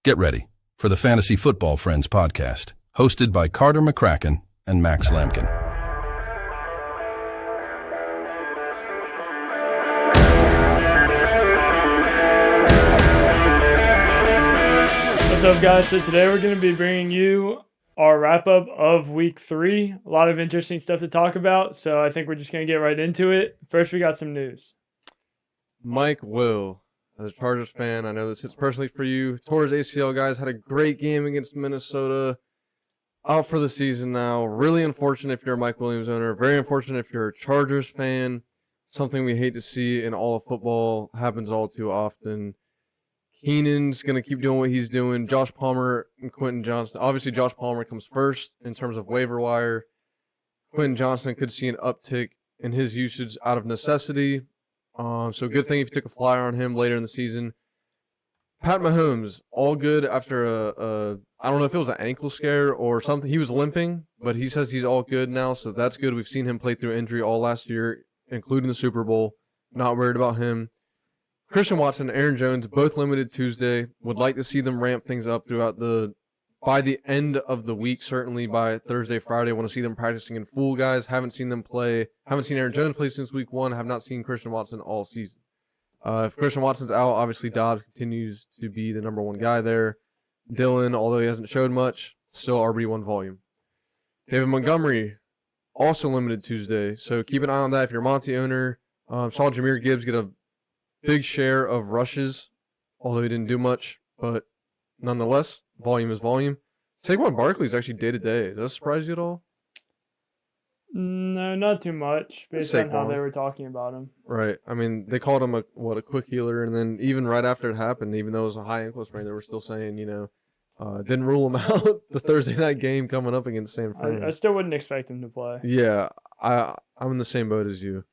Get ready for the Fantasy Football Friends podcast, hosted by Carter McCracken and Max Lampkin. What's up, guys? So today we're going to be bringing you our wrap-up of Week 3. A lot of interesting stuff to talk about, so I think we're just going to get right into it. First, we got some news. Mike Will, as a Chargers fan, I know this hits personally for you. Tore his ACL, guys. Had a great game against Minnesota. Out for the season now. Really unfortunate if you're a Mike Williams owner. Very unfortunate if you're a Chargers fan. Something we hate to see in all of football. Happens all too often. Keenan's going to keep doing what he's doing. Josh Palmer and Quentin Johnston. Obviously, Josh Palmer comes first in terms of waiver wire. Quentin Johnston could see an uptick in his usage out of necessity. So good thing if you took a flyer on him later in the season. Pat Mahomes, all good after I don't know if it was an ankle scare or something. He was limping, but he says he's all good now, so that's good. We've seen him play through injury all last year, including the Super Bowl. Not worried about him. Christian Watson and Aaron Jones, both limited Tuesday. Would like to see them ramp things up by the end of the week, certainly by Thursday, Friday. I want to see them practicing in full, guys. Haven't seen them play. Haven't seen Aaron Jones play since week 1. Have not seen Christian Watson all season. If Christian Watson's out, obviously Dobbs continues to be the number one guy there. Dillon, although he hasn't showed much, still RB1 volume. David Montgomery, also limited Tuesday. So keep an eye on that if you're a Monty owner. Saw Jahmyr Gibbs get a big share of rushes, although he didn't do much, but nonetheless, volume is volume. Saquon Barkley is actually day-to-day. Does that surprise you at all? No, not too much, based on how they were talking about him. Right. I mean, they called him a quick healer, and then even right after it happened, even though it was a high ankle sprain, they were still saying, didn't rule him out the Thursday night game coming up against San Fran. I still wouldn't expect him to play. Yeah, I'm in the same boat as you.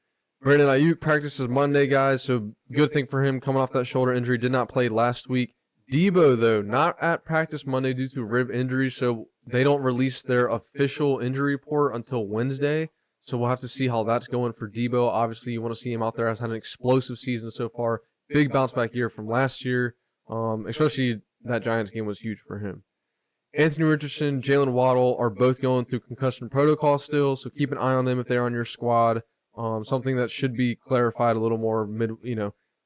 Brandon Ayuk practices Monday, guys, so good thing for him coming off that shoulder injury. Did not play last week. Debo, though, not at practice Monday due to rib injury, so they don't release their official injury report until Wednesday. So we'll have to see how that's going for Debo. Obviously, you want to see him out there. Has had an explosive season so far. Big bounce back year from last year. Especially that Giants game was huge for him. Anthony Richardson, Jalen Waddle are both going through concussion protocol still, so keep an eye on them if they're on your squad. Something that should be clarified a little more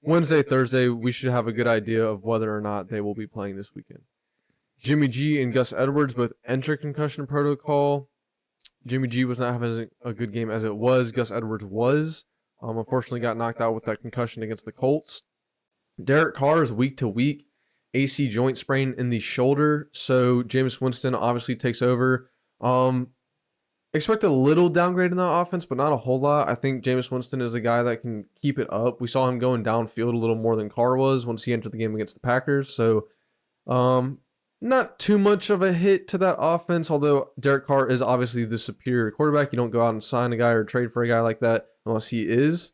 Wednesday, Thursday, we should have a good idea of whether or not they will be playing this weekend. Jimmy G and Gus Edwards both enter concussion protocol. Jimmy G was not having a good game as it was. Gus Edwards was. Unfortunately got knocked out with that concussion against the Colts. Derek Carr is week to week. AC joint sprain in the shoulder. So Jameis Winston obviously takes over. Expect a little downgrade in that offense, but not a whole lot. I think Jameis Winston is a guy that can keep it up. We saw him going downfield a little more than Carr was once he entered the game against the Packers. So not too much of a hit to that offense, although Derek Carr is obviously the superior quarterback. You don't go out and sign a guy or trade for a guy like that unless he is.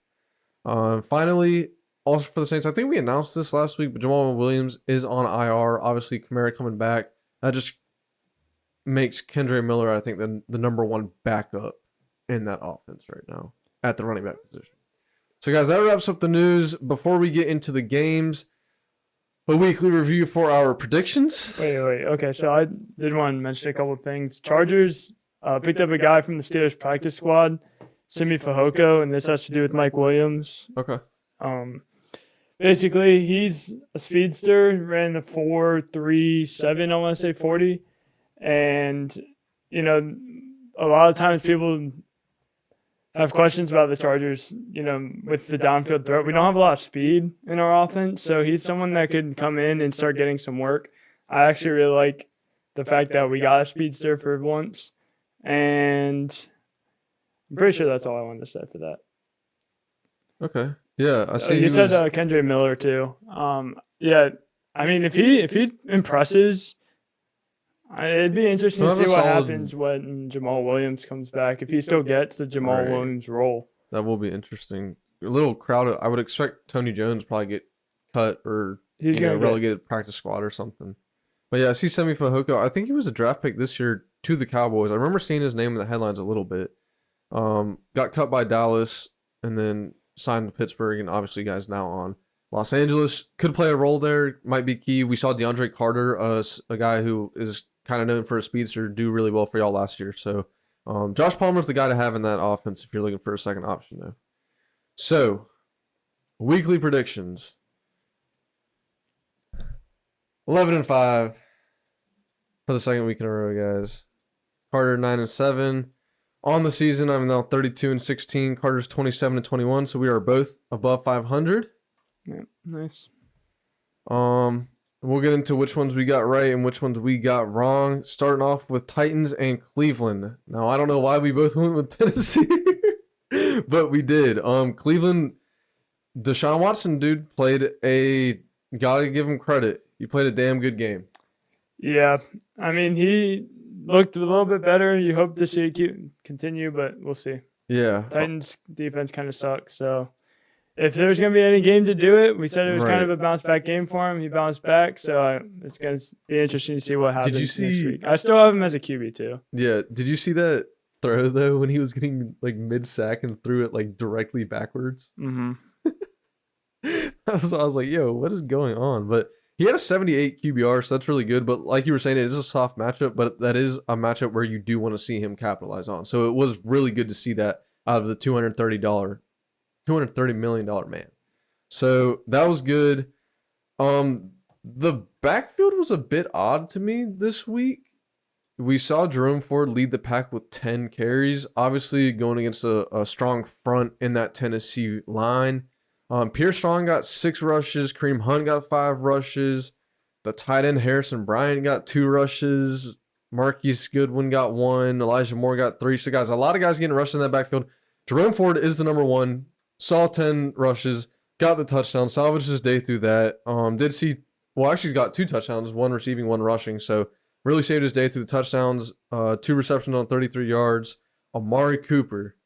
Finally, also for the Saints, I think we announced this last week, but Jamal Williams is on IR. Obviously, Kamara coming back. That just makes Kendre Miller, I think, the number one backup in that offense right now at the running back position. So, guys, that wraps up the news. Before we get into the games, a weekly review for our predictions. Wait. Okay, so I did want to mention a couple of things. Chargers picked up a guy from the Steelers practice squad, Simi Fehoko, and this has to do with Mike Williams. Okay. Basically, he's a speedster, ran a 4.37, I want to say 40. And, a lot of times people have questions about the Chargers, with the downfield throw. We don't have a lot of speed in our offense, so he's someone that could come in and start getting some work. I actually really like the fact that we got a speedster for once. And I'm pretty sure that's all I wanted to say for that. Okay. Yeah, I see. You said Kendre Miller, too. Yeah, I mean, if he impresses, it'd be interesting to see what happens when Jamal Williams comes back, if he still gets the Jamal Williams role. That will be interesting. A little crowded. I would expect Tony Jones probably get cut or he's going to relegated practice squad or something. But yeah, I see Semi Fehoko. I think he was a draft pick this year to the Cowboys. I remember seeing his name in the headlines a little bit. Got cut by Dallas and then signed to Pittsburgh, and obviously guys now on Los Angeles could play a role there. Might be key. We saw DeAndre Carter, a guy who is kind of known for a speedster, do really well for y'all last year. So Josh Palmer's the guy to have in that offense if you're looking for a second option, though. So, weekly predictions. 11-5 for the second week in a row, guys. Carter 9-7 on the season. I'm now 32-16. Carter's 27-21. So we are both above 500. Yeah, nice. We'll get into which ones we got right and which ones we got wrong. Starting off with Titans and Cleveland. Now I don't know why we both went with Tennessee, but we did. Cleveland, Deshaun Watson, dude, gotta give him credit. He played a damn good game. Yeah, I mean he looked a little bit better. You hope to see it continue, but we'll see. Yeah. Titans defense kind of sucks, so if there's going to be any game to do it, we said it was kind of a bounce back game for him. He bounced back, so it's going to be interesting to see what happens next week. I still have him as a QB too. Yeah. Did you see that throw though when he was getting like mid sack and threw it like directly backwards? Mm-hmm. I was like, yo, what is going on? But he had a 78 QBR, so that's really good. But like you were saying, it is a soft matchup, but that is a matchup where you do want to see him capitalize on. So it was really good to see that out of the $230 million man. So that was good. The backfield was a bit odd to me this week. We saw Jerome Ford lead the pack with 10 carries, obviously going against a strong front in that Tennessee line. Pierre Strong got 6 rushes. Kareem Hunt got 5 rushes. The tight end Harrison Bryant got 2 rushes. Marquise Goodwin got 1. Elijah Moore got 3. So guys, a lot of guys getting rushed in that backfield. Jerome Ford is the number one. Saw 10 rushes, got the touchdown, salvaged his day through that. Actually got 2 touchdowns, 1 receiving, 1 rushing. So really saved his day through the touchdowns. 2 receptions on 33 yards. Amari Cooper,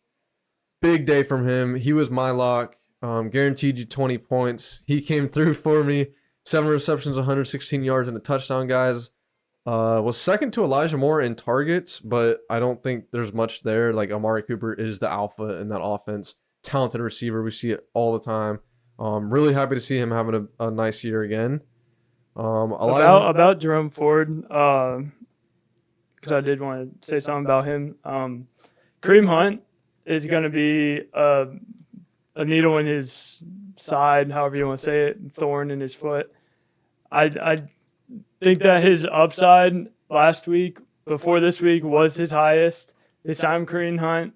big day from him. He was my lock. Guaranteed you 20 points. He came through for me. 7 receptions, 116 yards, and a touchdown, guys. Was second to Elijah Moore in targets, but I don't think there's much there. Like Amari Cooper is the alpha in that offense. Talented receiver. We see it all the time. Really happy to see him having a nice year again. About Jerome Ford, because I did want to say something about him. Kareem Hunt is going to be a needle in his side, however you want to say it, thorn in his foot. I think that his upside last week, before this week, was his highest. This time, Kareem Hunt.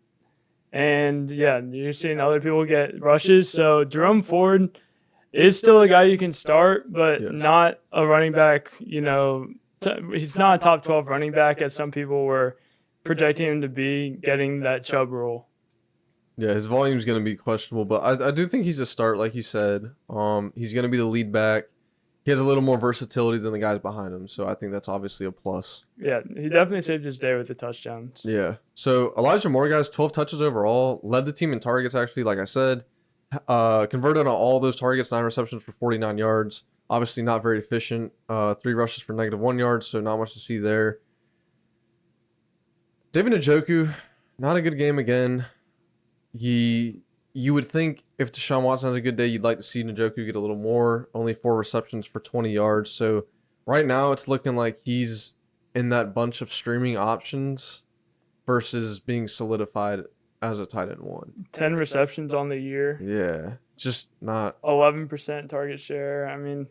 And, yeah, you're seeing other people get rushes. So, Jerome Ford is still a guy you can start, but not a running back, he's not a top 12 running back as some people were projecting him to be, getting that Chubb role. Yeah, his volume is going to be questionable, but I do think he's a start, like you said. He's going to be the lead back. He has a little more versatility than the guys behind him, so I think that's obviously a plus. Yeah, he definitely saved his day with the touchdowns. Yeah. So Elijah Moore, guys, 12 touches overall, led the team in targets, actually, like I said. Converted on all those targets, 9 receptions for 49 yards. Obviously not very efficient. 3 rushes for -1 yards, so not much to see there. David Njoku, not a good game again. You would think if Deshaun Watson has a good day, you'd like to see Njoku get a little more. Only 4 receptions for 20 yards. So right now it's looking like he's in that bunch of streaming options versus being solidified as a tight end 1. 10 receptions on the year. Yeah. Just not 11% target share. I mean,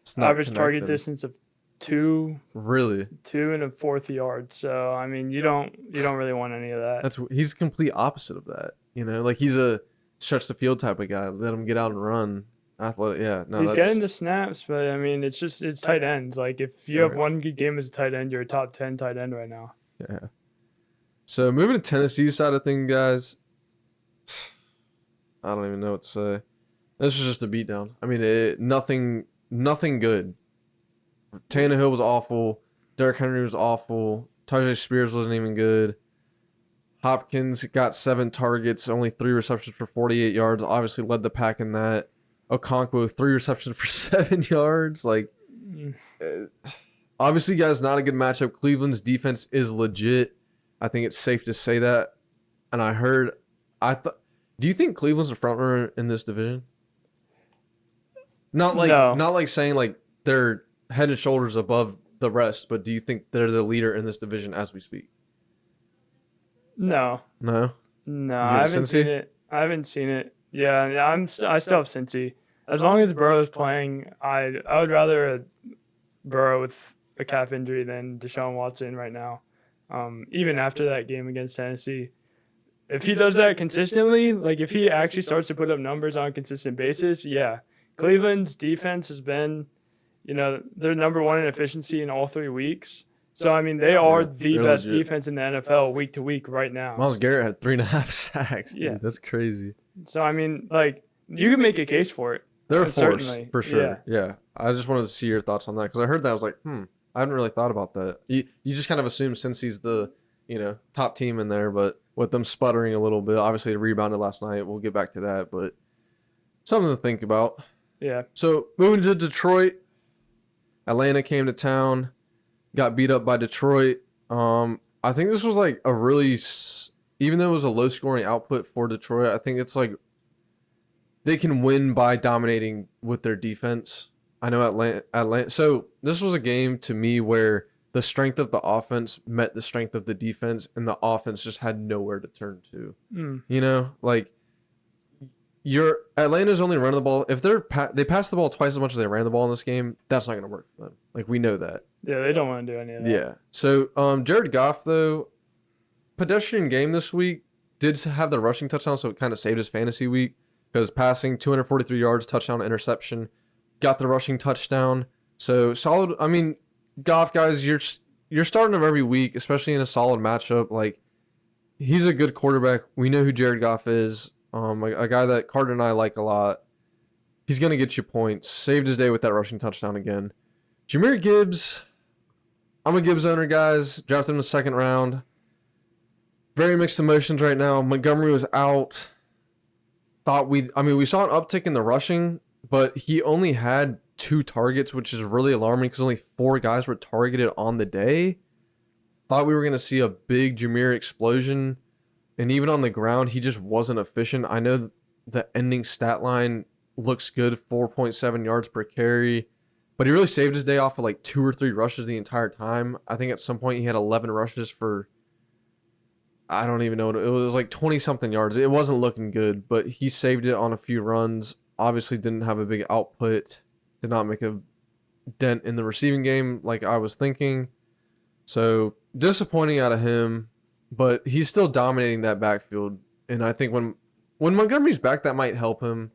it's not average target distance of 2. Really? 2 and a 4th yard. So I mean, you don't really want any of that. He's the complete opposite of that. Like he's a stretch the field type of guy. Let him get out and run. Athletic, yeah. No, he's getting the snaps, but I mean, it's tight ends. Like if you have one good game as a tight end, you're a top 10 tight end right now. Yeah. So moving to Tennessee side of things, guys. I don't even know what to say. This was just a beatdown. I mean, nothing good. Tannehill was awful. Derrick Henry was awful. Tajay Spears wasn't even good. Hopkins got 7 targets, only 3 receptions for 48 yards. Obviously led the pack in that. Okonkwo, 3 receptions for 7 yards. Obviously, guys, not a good matchup. Cleveland's defense is legit. I think it's safe to say that. And do you think Cleveland's a front runner in this division? Not like No. not like saying like they're head and shoulders above the rest, but do you think they're the leader in this division as we speak? No. No. No, You I give it haven't Cincy? seen it. I haven't seen it. Yeah, I still have Cincy. As long as Burrow's playing, I would rather Burrow with a calf injury than Deshaun Watson right now. Even after that game against Tennessee, if he does that consistently, like if he actually starts to put up numbers on a consistent basis, yeah. Cleveland's defense has been, they're number one in efficiency in all 3 weeks. So, I mean, they are the they're best legit. defense in the NFL week to week right now. Myles Garrett had 3.5 sacks. Yeah. Dude, that's crazy. So, I mean, like, you can make a case for it. They're a force Certainly. for sure. Yeah. I just wanted to see your thoughts on that because I heard that. I was like, I hadn't really thought about that. You just kind of assume since he's the top team in there, but with them sputtering a little bit, obviously they rebounded last night. We'll get back to that, but something to think about. Yeah. So moving to Detroit, Atlanta came to town, got beat up by Detroit. I think this was like a really, even though it was a low scoring output for Detroit, I think it's like they can win by dominating with their defense. I know Atlanta. So this was a game to me where the strength of the offense met the strength of the defense, and the offense just had nowhere to turn to. Like Atlanta's only running the ball. If they pass the ball twice as much as they ran the ball in this game, that's not going to work for them. Like we know that. Yeah, they don't want to do any of that. Yeah. So Jared Goff though, pedestrian game this week, did have the rushing touchdown, so it kind of saved his fantasy week because passing 243 yards, touchdown, interception, got the rushing touchdown. So solid. I mean, Goff guys, you're starting him every week, especially in a solid matchup. Like he's a good quarterback. We know who Jared Goff is. A guy that Carter and I like a lot. He's going to get you points. Saved his day with that rushing touchdown again. Jahmyr Gibbs. I'm a Gibbs owner, guys. Drafted him in the 2nd round. Very mixed emotions right now. Montgomery was out. We saw an uptick in the rushing, but he only had 2 targets, which is really alarming because only 4 guys were targeted on the day. Thought we were going to see a big Jahmyr explosion. And even on the ground, he just wasn't efficient. I know the ending stat line looks good, 4.7 yards per carry. But he really saved his day off of like 2 or 3 rushes the entire time. I think at some point he had 11 rushes for, I don't even know. It was like 20-something yards. It wasn't looking good, but he saved it on a few runs. Obviously didn't have a big output. Did not make a dent in the receiving game like I was thinking. So disappointing out of him. But he's still dominating that backfield. And I think when Montgomery's back, that might help him,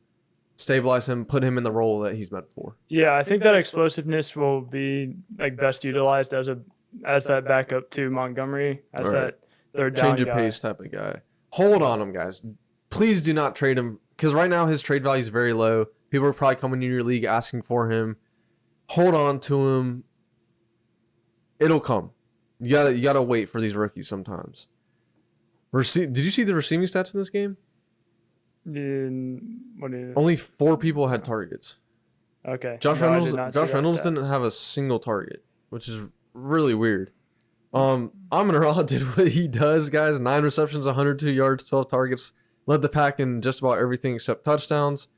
stabilize him, put him in the role that he's meant for. Yeah, I think that explosiveness will be like best utilized as that backup to Montgomery, as that third down change of guy. pace type of guy. Hold on him, guys. Please do not trade him because right now his trade value is very low. People are probably coming in your league asking for him. Hold on to him. It'll come. You gotta wait for these rookies sometimes. Did you see the receiving stats in this game? Only 4 people had targets. Okay. Josh No, I Reynolds. did not see Josh that Reynolds stat. didn't have a single target, which is really weird. Amon-Ra did what he does, guys. 9 receptions, 102 yards, 12 targets. Led the pack in just about everything except touchdowns.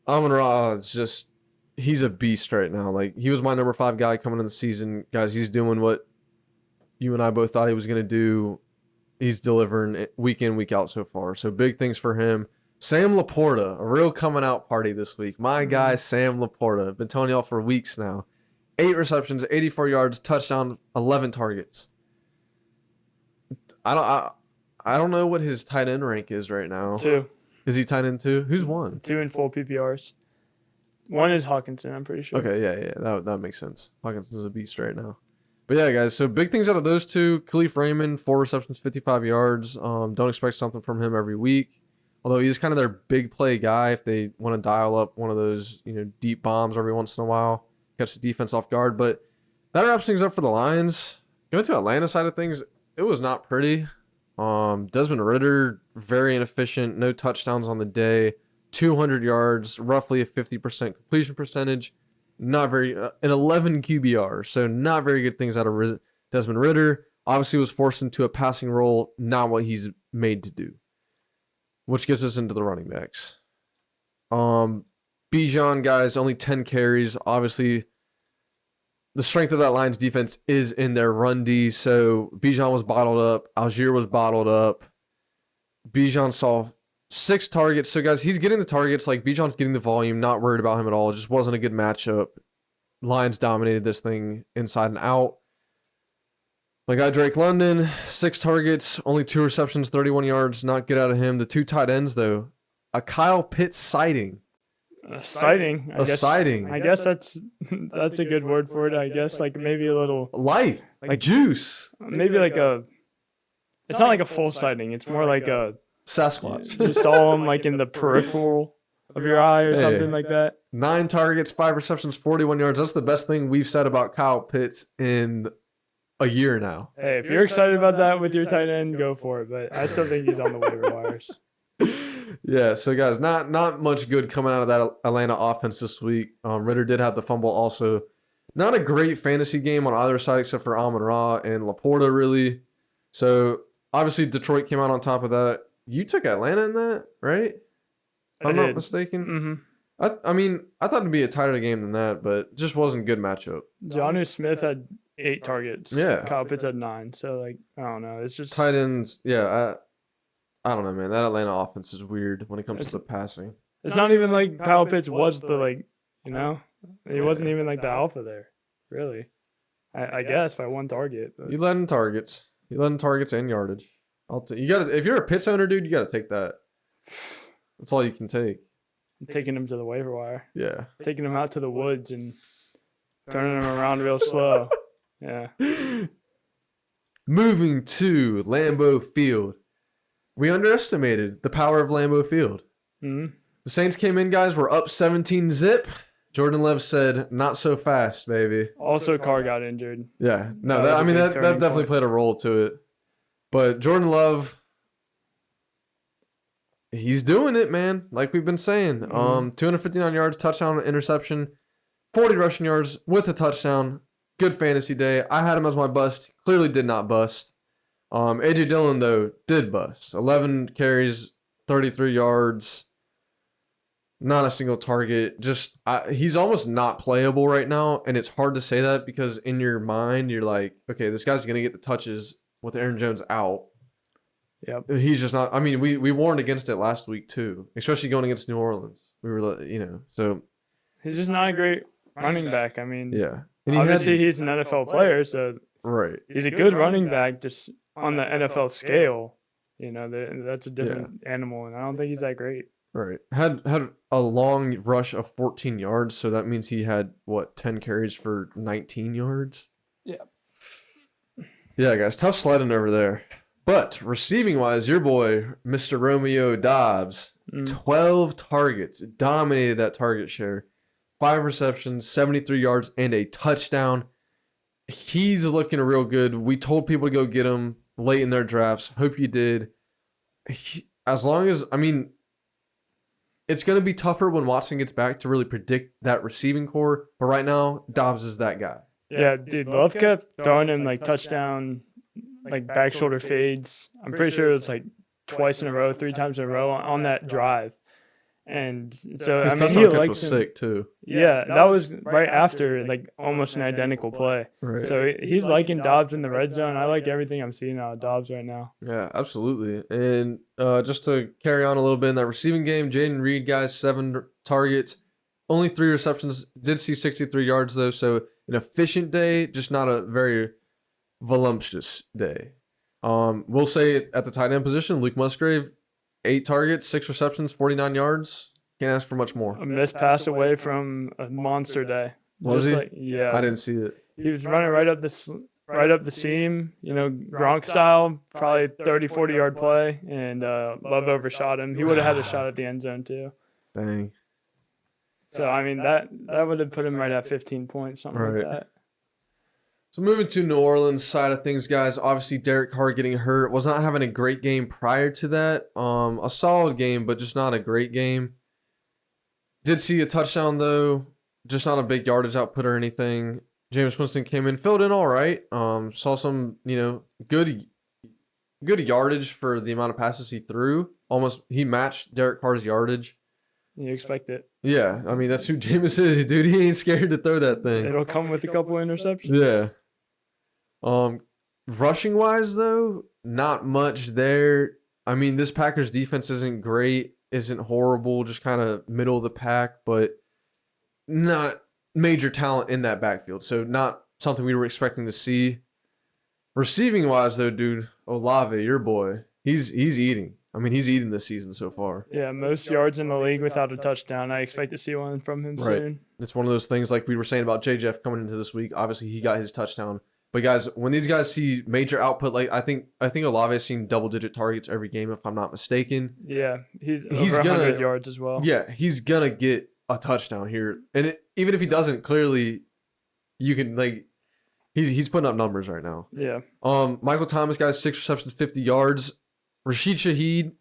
Amon-Ra is just, he's a beast right now. Like he was my number 5 guy coming into the season, guys. He's doing what you and I both thought he was going to do. He's delivering week in, week out so far. So big things for him. Sam Laporta, a real coming out party this week. My guy, Sam Laporta. Been telling y'all for weeks now. 8 receptions, 84 yards, touchdown, 11 targets. I don't know what his tight end rank is right now. 2. Is he tight end 2? Who's 1? 2 in full PPRs. 1 is Hawkinson, I'm pretty sure. Okay, yeah. That makes sense. Hawkinson's a beast right now. But yeah, guys, so big things out of those 2. Khalif Raymond, 4 receptions, 55 yards. Don't expect something from him every week. Although he's kind of their big play guy if they want to dial up one of those, deep bombs every once in a while. Catch the defense off guard. But that wraps things up for the Lions. Going to Atlanta side of things, it was not pretty. Desmond Ridder, very inefficient. No touchdowns on the day. 200 yards, roughly a 50% completion percentage. Not very, an 11 QBR, so not very good things out of Desmond Ridder. Obviously was forced into a passing role, not what he's made to do. Which gets us into the running backs. Bijan, guys, only 10 carries. Obviously, the strength of that Lions defense is in their run D. So Bijan was bottled up. Algier was bottled up. Bijan saw 6 targets. So, guys, he's getting the targets. Like, Bijan's getting the volume. Not worried about him at all. It just wasn't a good matchup. Lions dominated this thing inside and out. I got Drake London, 6 targets, only 2 receptions, 31 yards. Not good out of him. The 2 tight ends, though. A Kyle Pitts sighting. A sighting. I guess that's a good word for it. I guess like maybe a little life, like juice. Maybe like a. It's not like a full sighting. It's more like a Sasquatch. You saw him like in the peripheral of your eye or something like that. 9 targets, 5 receptions, 41 yards. That's the best thing we've said about Kyle Pitts in a year now. Hey, if you're excited about that with your tight end, go for it. But I still think he's on the waiver wires. Yeah, so guys, not much good coming out of that Atlanta offense this week. Ritter did have the fumble also. Not a great fantasy game on either side except for Amon-Ra and Laporta, really. So, obviously, Detroit came out on top of that. You took Atlanta in that, right? If I'm not mistaken. Mm-hmm. I mean, I thought it'd be a tighter game than that, but just wasn't a good matchup. Jonnu Smith had 8 targets. Yeah. Kyle Pitts had 9. So, like, I don't know. It's just tight ends. Yeah, I don't know, man. That Atlanta offense is weird when it comes to the passing. It's not even like Kyle Pitts was the, like, you know, he wasn't even like the alpha there, really. I guess by 1 target. But. You led in targets. You led in targets and yardage. You got to. If you're a Pitts owner, dude, you got to take that. That's all you can take. Taking him to the waiver wire. Yeah. Taking him out to the woods and turning him around real slow. Yeah. Moving to Lambeau Field. We underestimated the power of Lambeau Field. Mm-hmm. The Saints came in, guys. We're up 17-zip. Jordan Love said, "Not so fast, baby." Also, Carr got injured. Yeah. No, that definitely played a role to it. But Jordan Love, he's doing it, man. Like we've been saying. 259 yards, touchdown, interception, 40 rushing yards with a touchdown. Good fantasy day. I had him as my bust. Clearly did not bust. AJ Dillon, though, did bust. 11 carries, 33 yards. Not a single target. He's almost not playable right now, and it's hard to say that because in your mind, you're like, okay, this guy's going to get the touches with Aaron Jones out. Yep. He's just not. I mean, we warned against it last week, too, especially going against New Orleans. We were, so. He's just not a great running back. I mean, yeah. And obviously, he's an NFL player, so right. He's a good running back just on the NFL scale. You know, that's a different animal, and I don't think he's that great. Right. Had a long rush of 14 yards, so that means he had, 10 carries for 19 yards? Yeah. Yeah, guys, tough sledding over there. But receiving-wise, your boy, Mr. Romeo Dobbs, 12 targets, dominated that target share. 5 receptions, 73 yards, and a touchdown. He's looking real good. We told people to go get him late in their drafts. Hope you did. It's going to be tougher when Watson gets back to really predict that receiving core. But right now, Dobbs is that guy. Yeah, dude. Love kept throwing him like touchdown, like back shoulder fades. I'm pretty sure it was like twice in a row, 3 times in a row on that drive. And so, his touchdown catch was sick, too. Yeah, that was right after, like, almost an identical play. Right. So, he's liking Dobbs in the red zone. I like everything I'm seeing out of Dobbs right now. Yeah, absolutely. And just to carry on a little bit in that receiving game, Jaden Reed, guys, 7 targets, only 3 receptions. Did see 63 yards, though. So, an efficient day, just not a very voluptuous day. We'll say at the tight end position, Luke Musgrave, 8 targets, 6 receptions, 49 yards. Can't ask for much more. A missed pass away from a monster day. Was he? Yeah. I didn't see it. He was running right up the seam, Gronk style, probably 30, 40-yard play, and Love overshot him. He would have had a shot at the end zone, too. Dang. So, I mean, that would have put him right at 15 points, something like that. So moving to New Orleans side of things, guys, obviously Derek Carr getting hurt. Was not having a great game prior to that. A solid game, but just not a great game. Did see a touchdown, though. Just not a big yardage output or anything. Jameis Winston came in, filled in all right. Saw some, good yardage for the amount of passes he threw. He matched Derek Carr's yardage. You expect it. Yeah, I mean, that's who Jameis is, dude. He ain't scared to throw that thing. It'll come with a couple interceptions. Yeah. Rushing wise though, not much there. I mean, this Packers defense isn't great, isn't horrible, just kind of middle of the pack, but not major talent in that backfield. So not something we were expecting to see. Receiving wise though, dude, Olave, your boy, he's eating. I mean, he's eating this season so far. Yeah, most yards in the league without a touchdown. I expect to see one from him soon. It's one of those things like we were saying about J. Jeff coming into this week. Obviously, he got his touchdown. But guys, when these guys see major output, like I think Olave's seen double-digit targets every game, if I'm not mistaken. Yeah, he's over 100 yards as well. Yeah, he's gonna get a touchdown here, and even if he doesn't, clearly, you can like, he's putting up numbers right now. Yeah. Michael Thomas, guys, 6 receptions, 50 yards. Rashid Shaheed,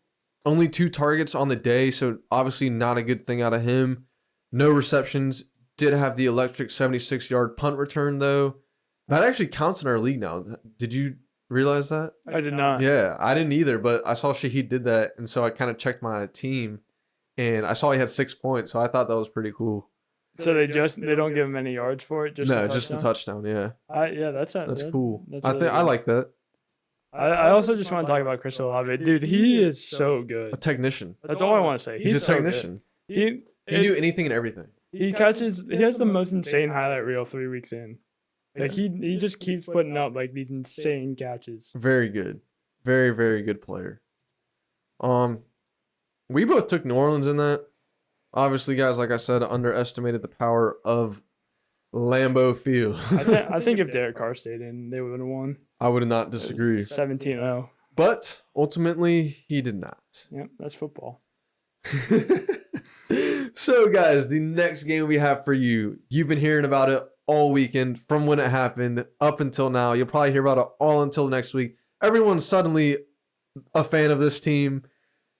only 2 targets on the day, so obviously not a good thing out of him. No receptions. Did have the electric 76-yard punt return, though. That actually counts in our league now. Did you realize that? I did not. Yeah, I didn't either, but I saw Shaheed did that, and so I kind of checked my team, and I saw he had 6 points, so I thought that was pretty cool. So they don't give him any yards for it? Just a touchdown, yeah. Yeah, that's cool. Really I like that. I also just want to talk about Chris Olave. Dude, he is so good. A technician. That's all I want to say. He's a technician. So he can do anything and everything. He has the most insane highlight reel 3 weeks in. Like he just keeps putting up like these insane catches. Very good. Very, very good player. We both took New Orleans in that. Obviously, guys, like I said, underestimated the power of Lambeau Field. I think if Derek Carr stayed in, they would have won. I would not disagree. 17-0. But ultimately, he did not. Yep, that's football. So, guys, the next game we have for you, you've been hearing about it all weekend from when it happened up until now. You'll probably hear about it all until next week. Everyone's suddenly a fan of this team.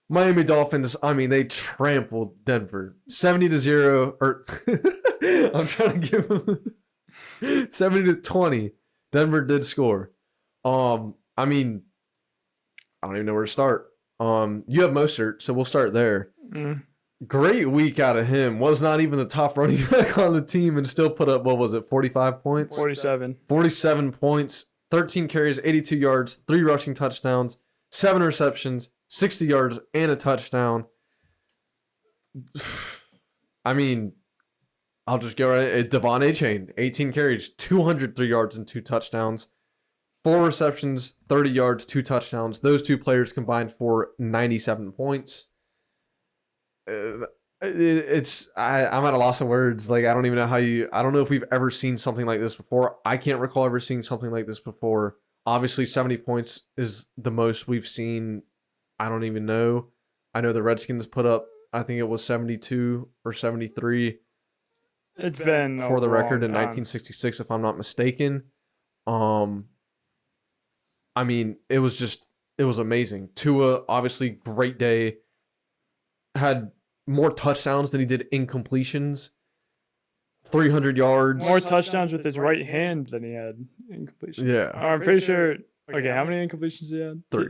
Miami Dolphins, I mean, they trampled Denver 70-0, or I'm trying to give them 70-20. Denver did score. I mean, I don't even know where to start. You have Mostert, so we'll start there. Great week out of him. Was not even the top running back on the team and still put up, what was it, 45 points? 47. 47 points, 13 carries, 82 yards, 3 rushing touchdowns, 7 receptions, 60 yards, and a touchdown. I mean, I'll just go right. Devon A-Chain, 18 carries, 203 yards, and 2 touchdowns. 4 receptions, 30 yards, 2 touchdowns. Those 2 players combined for 97 points. I'm at a loss of words. Like, I don't even know I don't know if we've ever seen something like this before. I can't recall ever seeing something like this before. Obviously, 70 points is the most we've seen. I don't even know. I know the Redskins put up, I think it was 72 or 73. It's been for the record in time. 1966, if I'm not mistaken. I mean, it was amazing. Tua, obviously, great day. Had more touchdowns than he did incompletions. 300 yards. More touchdowns with his right hand than he had incompletions. Yeah. I'm pretty sure. Okay, how many incompletions he had? 3.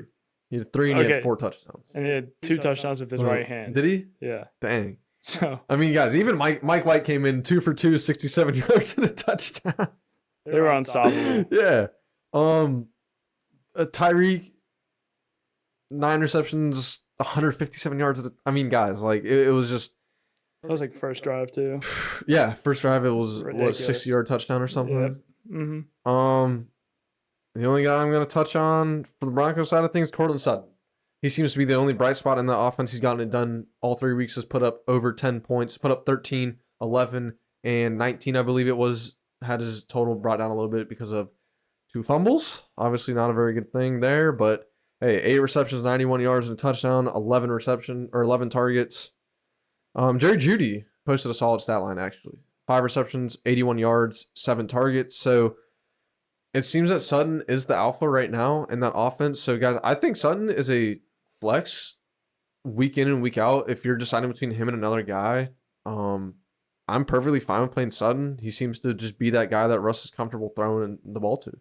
He had 3 and he had 4 touchdowns. And he had 2 touchdowns with his right hand. Did he? Yeah. Dang. So I mean, guys, even Mike White came in 2 for 2, 67 yards and a touchdown. They were unstoppable. Yeah. Tyreek, 9 receptions, 157 yards. I mean, guys, like it was just. That was like first drive too. Yeah, first drive it was ridiculous. 60-yard touchdown or something. Yep. Mm-hmm. The only guy I'm going to touch on for the Broncos side of things, Courtland Sutton. He seems to be the only bright spot in the offense. He's gotten it done all 3 weeks. Has put up over 10 points. Put up 13, 11, and 19, I believe it was. Had his total brought down a little bit because of 2 fumbles. Obviously not a very good thing there, but hey, 8 receptions, 91 yards, and a touchdown. 11 targets. Jerry Jeudy posted a solid stat line, actually. 5 receptions, 81 yards, 7 targets. So it seems that Sutton is the alpha right now in that offense. So, guys, I think Sutton is a flex week in and week out. If you're deciding between him and another guy, I'm perfectly fine with playing Sutton. He seems to just be that guy that Russ is comfortable throwing the ball to.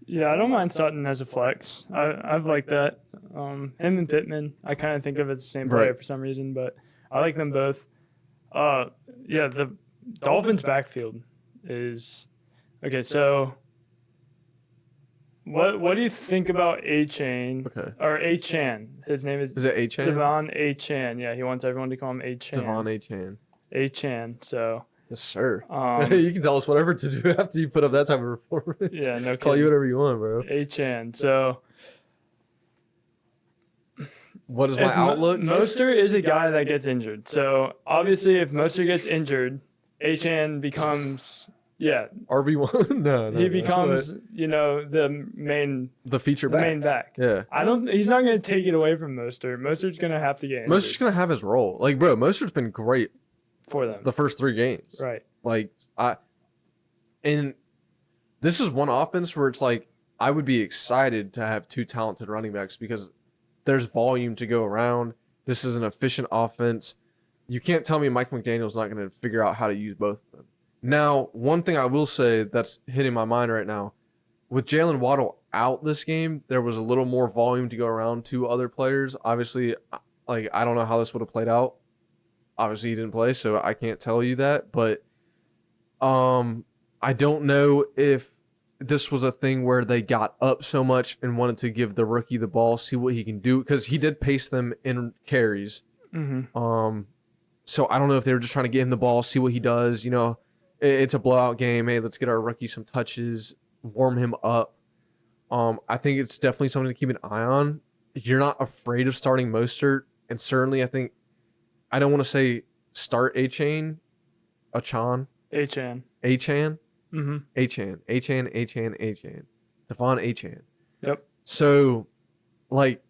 Yeah, I don't mind Sutton as a flex. I've liked that. Him and Pittman, I kind of think of as the same player for some reason, but I like them both. Yeah, the Dolphins backfield is okay. So, what do you think about A-Chain? Okay. Or A-Chan. His name is Is it A-Chan? Devon A-Chan. Yeah, he wants everyone to call him A-Chan. Devon A-Chan. A-Chan. So, Yes, sir. um, You can tell us whatever to do after you put up that type of performance. yeah, no Call kidding. you whatever you want, bro. A-Chan. So, What is my if outlook? Mostert is a guy that gets injured. So, obviously, if Mostert gets injured, A-Chan becomes, yeah, RB1? No. he becomes, you know, the main feature back. main back. Yeah. He's not going to take it away from Mostert. Mostert's going to have to get injured Mostert's going to have his role. Like, bro, Mostert's been great for them. the first 3 games. Right. Like, and this is one offense where it's like, I would be excited to have 2 talented running backs because there's volume to go around. This is an efficient offense. You can't tell me Mike McDaniel's not going to figure out how to use both of them. Now, one thing I will say that's hitting my mind right now, with Jalen Waddle out this game, there was a little more volume to go around to other players. Obviously, like, I don't know how this would have played out. Obviously, he didn't play, so I can't tell you that. But I don't know if this was a thing where they got up so much and wanted to give the rookie the ball, see what he can do, because he did pace them in carries. Mm-hmm. So I don't know if they were just trying to get him the ball, see what he does. You know, it's a blowout game. Hey, let's get our rookie some touches, warm him up. I think it's definitely something to keep an eye on. You're not afraid of starting Mostert, and certainly I think I don't want to say start A-Chan. A-Chan. Mm-hmm. A-Chan. Devon A-Chan. Yep. So, like,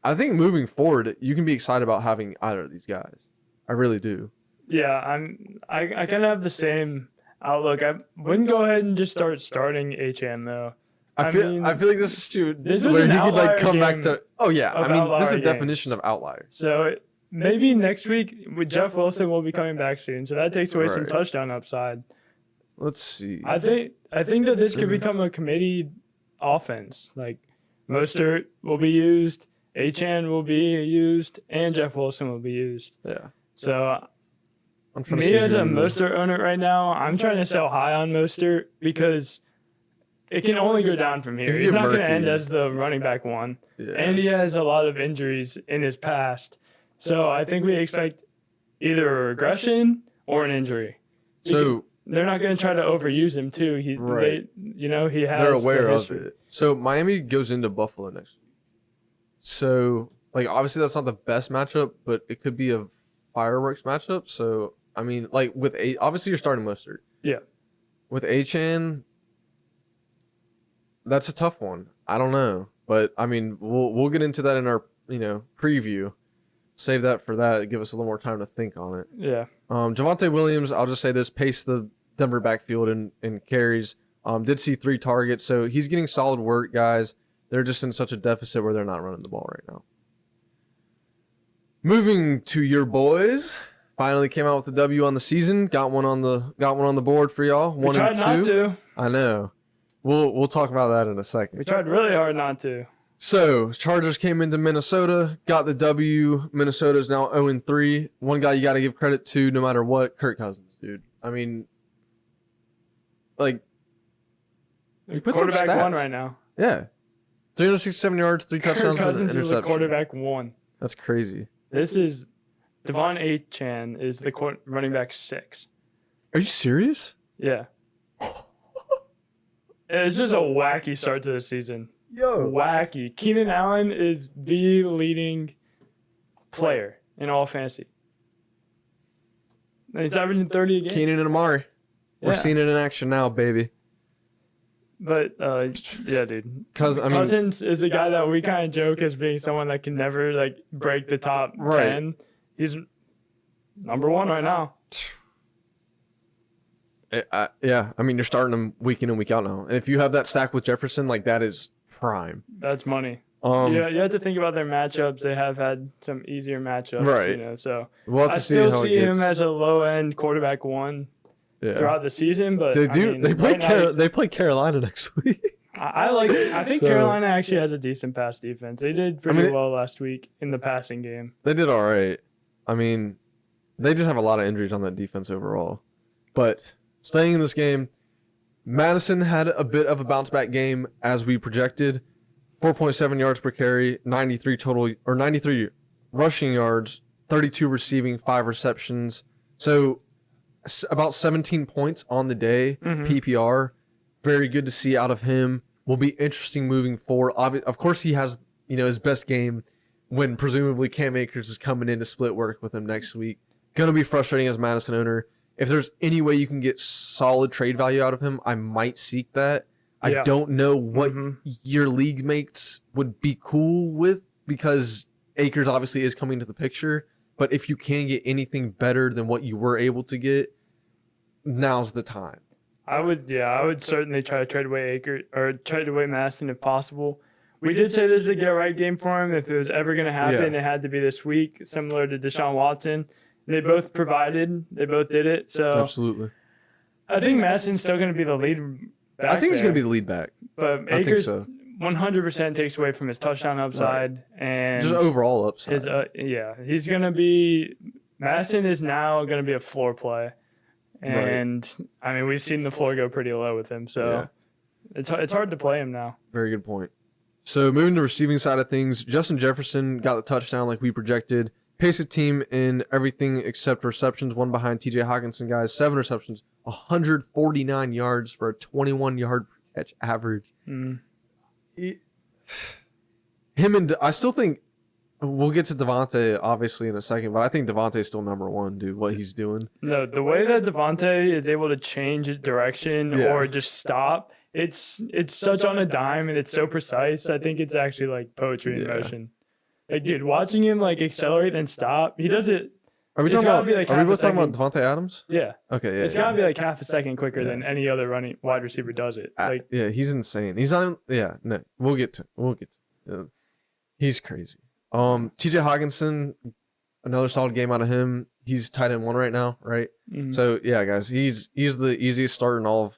I think moving forward, you can be excited about having either of these guys. I really do. Yeah, I kind of have the same outlook. I wouldn't go ahead and just start starting A-Chan though. I feel like this is true. This where is an he could like outlier come back game to. Oh yeah, I mean this is the outlier definition of outlier. So maybe next week with Jeff Wilson will be coming back soon. So that takes away some Right. touchdown upside. Let's see. I think that this could become a committee offense. Like Mostert will be used, A-Chan will be used, and Jeff Wilson will be used. Yeah. So I'm trying to me see as a who- Mostert owner right now, I'm trying to sell high on Mostert because it can only go down from It here. can He's get not going to murky. end as the running back one. Yeah. And he has a lot of injuries in his past. So I think we expect either a regression or an injury. So They're not going to try to overuse him too. Right. He has. they're the aware of history. it. So Miami goes into Buffalo next week. So like obviously that's not the best matchup, but it could be a fireworks matchup. So I mean, like with obviously you're starting Mostert. Yeah. With A-Chan, that's a tough one. I don't know, but I mean, we'll get into that in our preview. Save that for that. Give us a little more time to think on it. Yeah. Javonte Williams, I'll just say this: paced the Denver backfield in carries. Did see 3 targets, so he's getting solid work, guys. They're just in such a deficit where they're not running the ball right now. Moving to your boys, finally came out with the W on the season. Got one on the board for y'all. We 1 tried and 2. not to. I know. We'll talk about that in a We second. tried really hard not to. So Chargers came into Minnesota, got the W. Minnesota's now 0-3. One guy you got to give credit to, no matter what, Kirk Cousins, dude. I mean, like, he puts up Quarterback stats. one right now. Yeah, 367 yards, 3 Kirk touchdowns, and an Cousins is the interception. quarterback one. That's crazy. This is Devon A-Chan is the running back 6. Are you serious? Yeah. It's just a wacky start to the season. Yo, Wacky. Keenan Allen is the leading player in all fantasy. And he's averaging 30 a game. Keenan and Amari. We're Yeah. seeing it in action now, baby. But yeah, dude. Cousins, is a guy that we kind of joke as being someone that can never like break the top Right. 10. He's number 1 right now. yeah. I mean, you're starting them week in and week out now. And if you have that stack with Jefferson, like that is prime. That's money. Yeah, You have to think about their matchups. They have had some easier matchups, Right. So we'll have I to see still how see it gets. him as a low end quarterback 1 Yeah. throughout the season. But They I do. mean, They play. right now, They play Carolina next week. I think So- Carolina actually has a decent pass defense. They did pretty mean, well last week in the passing game. They did all right. I mean, They just have a lot of injuries on that defense overall. But staying in this game, Madison had a bit of a bounce back game as we projected. 4.7 yards per carry, 93 rushing yards, 32 receiving, 5 receptions. So about 17 points on the day, PPR. Very good to see out of him. Will be interesting moving forward. Of course, he has his best game when presumably Cam Akers is coming in to split work with him next week. Going to be frustrating as Madison owner. If there's any way you can get solid trade value out of him, I might seek that. I don't know what your league mates would be cool with because Akers obviously is coming to the picture. But if you can get anything better than what you were able to get, now's the time. I would certainly try to trade away Akers or trade away Madison if possible. We did say this is a get right game for him. If it was ever going to happen, it had to be this week, similar to Deshaun Watson. They both provided. They both did it. So absolutely. I think Madison's still going to be the lead back. I think he's going to be the lead back. But Akers 100% takes away from his touchdown upside and just overall upside. He's going to be – Madison is now going to be a floor play. And, I mean, we've seen the floor go pretty low with him. So it's hard to play him now. Very good point. So moving to the receiving side of things, Justin Jefferson got the touchdown like we projected. Paced the team in everything except receptions, one behind TJ Hawkinson, guys. 7 receptions, 149 yards for a 21-yard per catch average. I still think we'll get to Devontae obviously in a second, but I think Devontae's still number one, dude, what he's doing. No, the way that Devontae is able to change his direction or just stop, it's such on a dime and it's so precise. I think it's actually like poetry in motion. Like, dude, watching him like accelerate and stop, he does it. Are we both talking about Devontae Adams? Yeah. Okay, yeah. It's gotta be like half a second quicker than any other running wide receiver does it. Like, he's insane. He's on. Yeah, no, we'll get to. He's crazy. TJ Hawkinson, another solid game out of him. He's tight end 1 right now, right? So yeah, guys, he's the easiest start in all of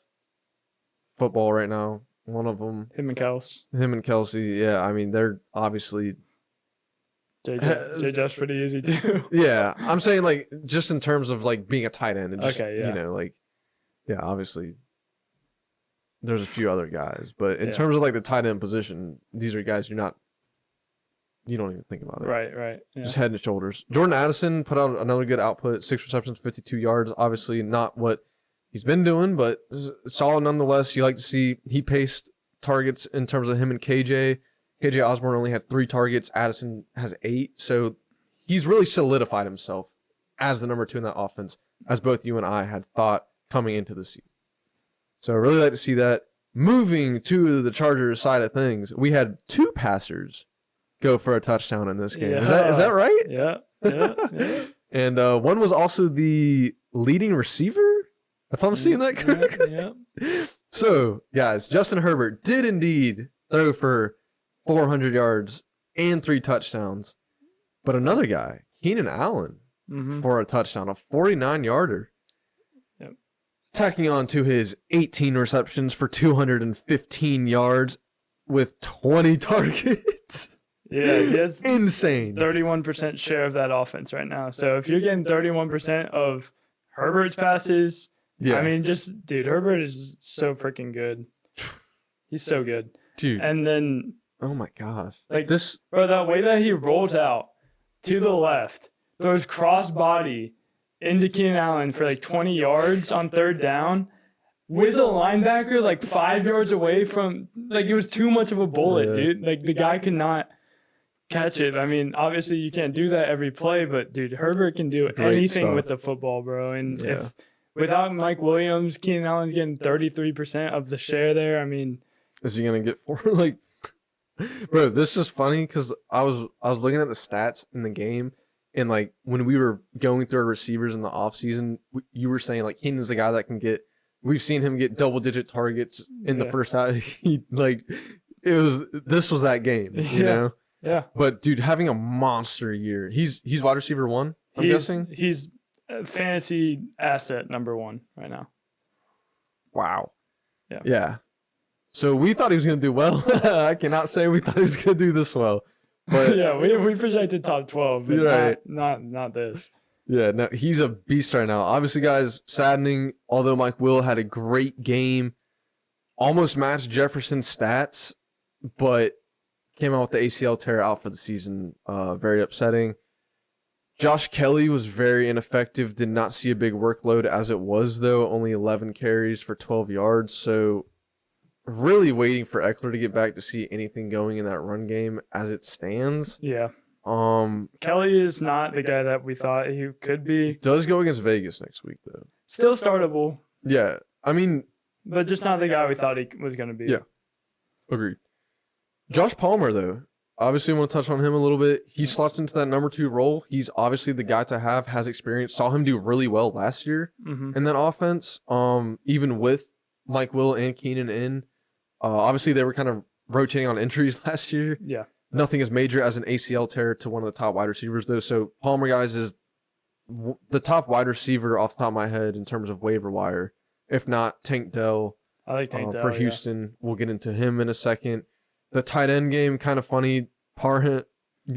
football right now. One of them. Him and Kelsey. Yeah, I mean they're obviously. JJ's pretty easy too. Yeah, I'm saying like just in terms of like being a tight end and just obviously there's a few other guys, but in terms of like the tight end position, these are guys you don't even think about it. Right. Yeah. Just head and shoulders. Jordan Addison put out another good output, 6 receptions, 52 yards. Obviously not what he's been doing, but solid nonetheless. You like to see he paced targets in terms of him and KJ. KJ Osborne only had 3 targets. Addison has 8. So he's really solidified himself as the number 2 in that offense, as both you and I had thought coming into the season. So I really like to see that. Moving to the Chargers side of things, we had 2 passers go for a touchdown in this game. Yeah. Is that right? Yeah. And one was also the leading receiver, if I'm seeing that correctly. Yeah. So, guys, Justin Herbert did indeed throw for 400 yards and 3 touchdowns. But another guy, Keenan Allen, for a touchdown, a 49-yarder. Yep. Tacking on to his 18 receptions for 215 yards with 20 targets. Yeah, he has insane 31% share of that offense right now. So if you're getting 31% of Herbert's passes, I mean, just, dude, Herbert is so freaking good. He's so good. Dude. And then... Oh my gosh. Like this, bro, that way that he rolls out to the left, throws cross body into Keenan Allen for like 20 yards on 3rd down with a linebacker like 5 yards away from, like, it was too much of a bullet, dude. Like, the guy could not catch it. I mean, obviously you can't do that every play, but dude, Herbert can do anything with the football, bro. And if without Mike Williams, Keenan Allen's getting 33% of the share there. I mean, is he gonna get 4? Like, bro, this is funny because I was looking at the stats in the game, and like when we were going through our receivers in the offseason, you were saying like Keenan's the guy that can get. We've seen him get double-digit targets in the first half. This was that game, you know. Yeah. But dude, having a monster year. He's wide receiver 1. I'm guessing he's fantasy asset number 1 right now. Wow. Yeah. Yeah. So we thought he was going to do well. I cannot say we thought he was going to do this well. But yeah, we projected top 12, but not this. Yeah, no, he's a beast right now. Obviously, guys, saddening, although Mike Will had a great game, almost matched Jefferson's stats, but came out with the ACL tear out for the season. Very upsetting. Josh Kelly was very ineffective, did not see a big workload as it was, though. Only 11 carries for 12 yards. So really waiting for Eckler to get back to see anything going in that run game as it stands. Yeah. Kelly is not the guy that we thought he could be. Does go against Vegas next week, though. Still startable. Yeah. I mean, but just not the guy we thought he was going to be. Yeah. Agreed. Josh Palmer, though. Obviously, want to touch on him a little bit. He slots into that number 2 role. He's obviously the guy to have, has experience. Saw him do really well last year in that offense, even with Mike Will and Keenan in. Obviously, they were kind of rotating on injuries last year. Yeah. Nothing as major as an ACL tear to one of the top wide receivers, though. So Palmer, guys, is the top wide receiver off the top of my head in terms of waiver wire. If not, Tank Dell. I like Tank Dell for Houston. Yeah. We'll get into him in a second. The tight end game, kind of funny.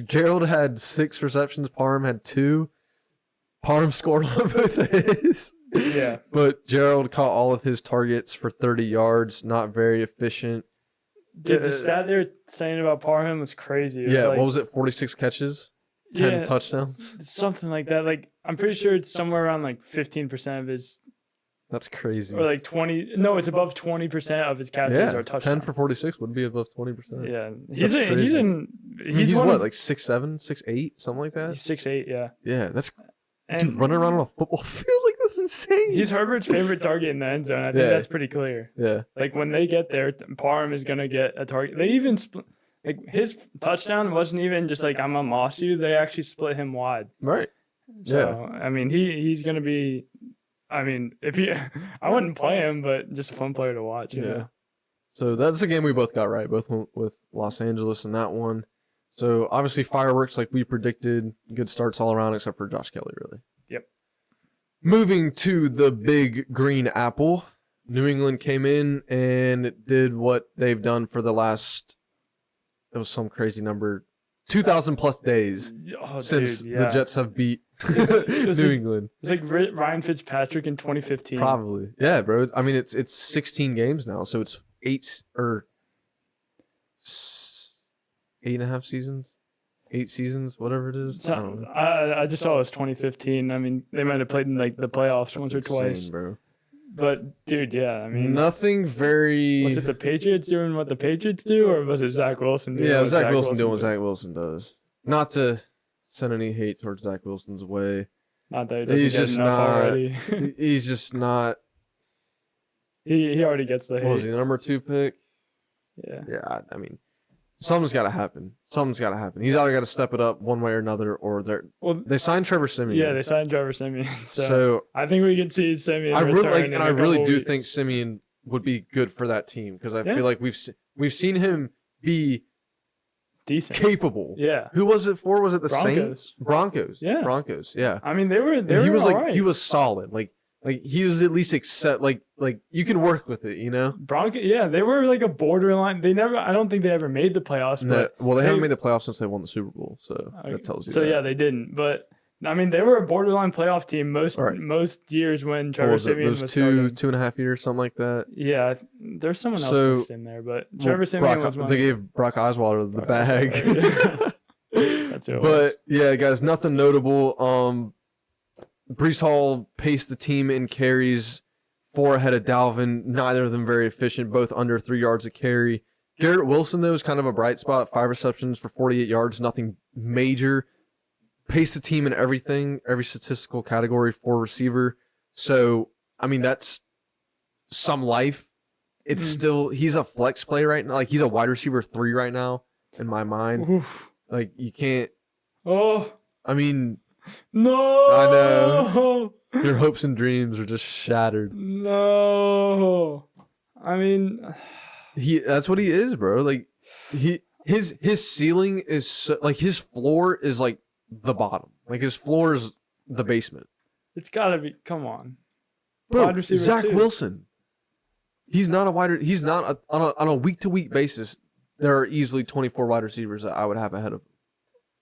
Gerald had 6 receptions. Parham had 2. Parham scored on both of his. Yeah. But Gerald caught all of his targets for 30 yards. Not very efficient. Dude, the stat they were saying about Parham was crazy. It was what was it? 46 catches? 10 touchdowns? Something like that. Like, I'm pretty sure it's somewhere around like 15% of his. That's crazy. Or like 20. No, it's above 20% of his catches are touchdowns. 10 for 46 would be above 20%. Yeah. He's what, like 6'7", 6'8", something like that? He's 6'8", yeah. Yeah, that's dude, running around on a football field like that's insane. He's Herbert's favorite target in the end zone. I think that's pretty clear. Yeah. Like when they get there, Parham is gonna get a target. They even like his touchdown wasn't even just like I'm gonna moss you. They actually split him wide. Right. So I mean he's gonna be. I mean if he, I wouldn't play him, but just a fun player to watch. You know? So that's a game we both got right, both with Los Angeles in that one. So obviously fireworks like we predicted, good starts all around except for Josh Kelly, really. Yep. Moving to the big green apple, New England came in and did what they've done for the last, it was some crazy number, 2,000 plus days since the Jets have beat New England. It's like Ryan Fitzpatrick in 2015. Probably. Yeah, bro. I mean, it's 16 games now, so it's 8.5 seasons, 8 seasons, whatever it is. So, I don't know. I just saw it was 2015. I mean, they might have played in like the playoffs once or twice, bro. But dude, yeah, I mean, nothing very. Was it the Patriots doing what the Patriots do, or was it Zach Wilson doing? Yeah, Zach Wilson doing what Zach Wilson does. Not to send any hate towards Zach Wilson's way. Not that he doesn't get enough already. He's just not. He already gets the hate. What was he, the number 2 pick? Yeah. Yeah, I mean, something's got to happen. Something's got to happen. He's either got to step it up one way or another, or they signed Trevor Siemian. Yeah, they signed Trevor Siemian. So I think we can see Siemian. I really do think Siemian would be good for that team because I feel like we've seen him be decent, capable. Yeah. Who was it for? Was it the Broncos? Saints? Broncos. Yeah. Broncos. Yeah. I mean, they were. He was right. He was solid. Like he was at least like you can work with it, you know. Broncos. Yeah, they were like a borderline. They never. I don't think they ever made the playoffs. But well, they haven't made the playoffs since they won the Super Bowl, so that tells you. So yeah, they didn't. But I mean, they were a borderline playoff team most years when Trevor Siemian was starting. 2.5 years, something like that. Yeah, there's someone else mixed in there, but Trevor Siemian was one. They gave Brock Osweiler the bag. That's it. But yeah, guys, nothing notable. Breece Hall paced the team in carries, 4 ahead of Dalvin. Neither of them very efficient, both under 3 yards a carry. Garrett Wilson, though, is kind of a bright spot. 5 receptions for 48 yards, nothing major. Paced the team in everything, every statistical category for receiver. So, I mean, that's some life. It's still, he's a flex play right now. Like, he's a wide receiver 3 right now, in my mind. Oof. Like, you can't. Oh. I mean. No. I know. Your hopes and dreams are just shattered. No. I mean, that's what he is, bro. Like his ceiling is like his floor is like the bottom. Like his floor is the basement. It's got to be. Come on. Bro, Zach Wilson. He's not on a week-to-week basis. There are easily 24 wide receivers that I would have ahead of him.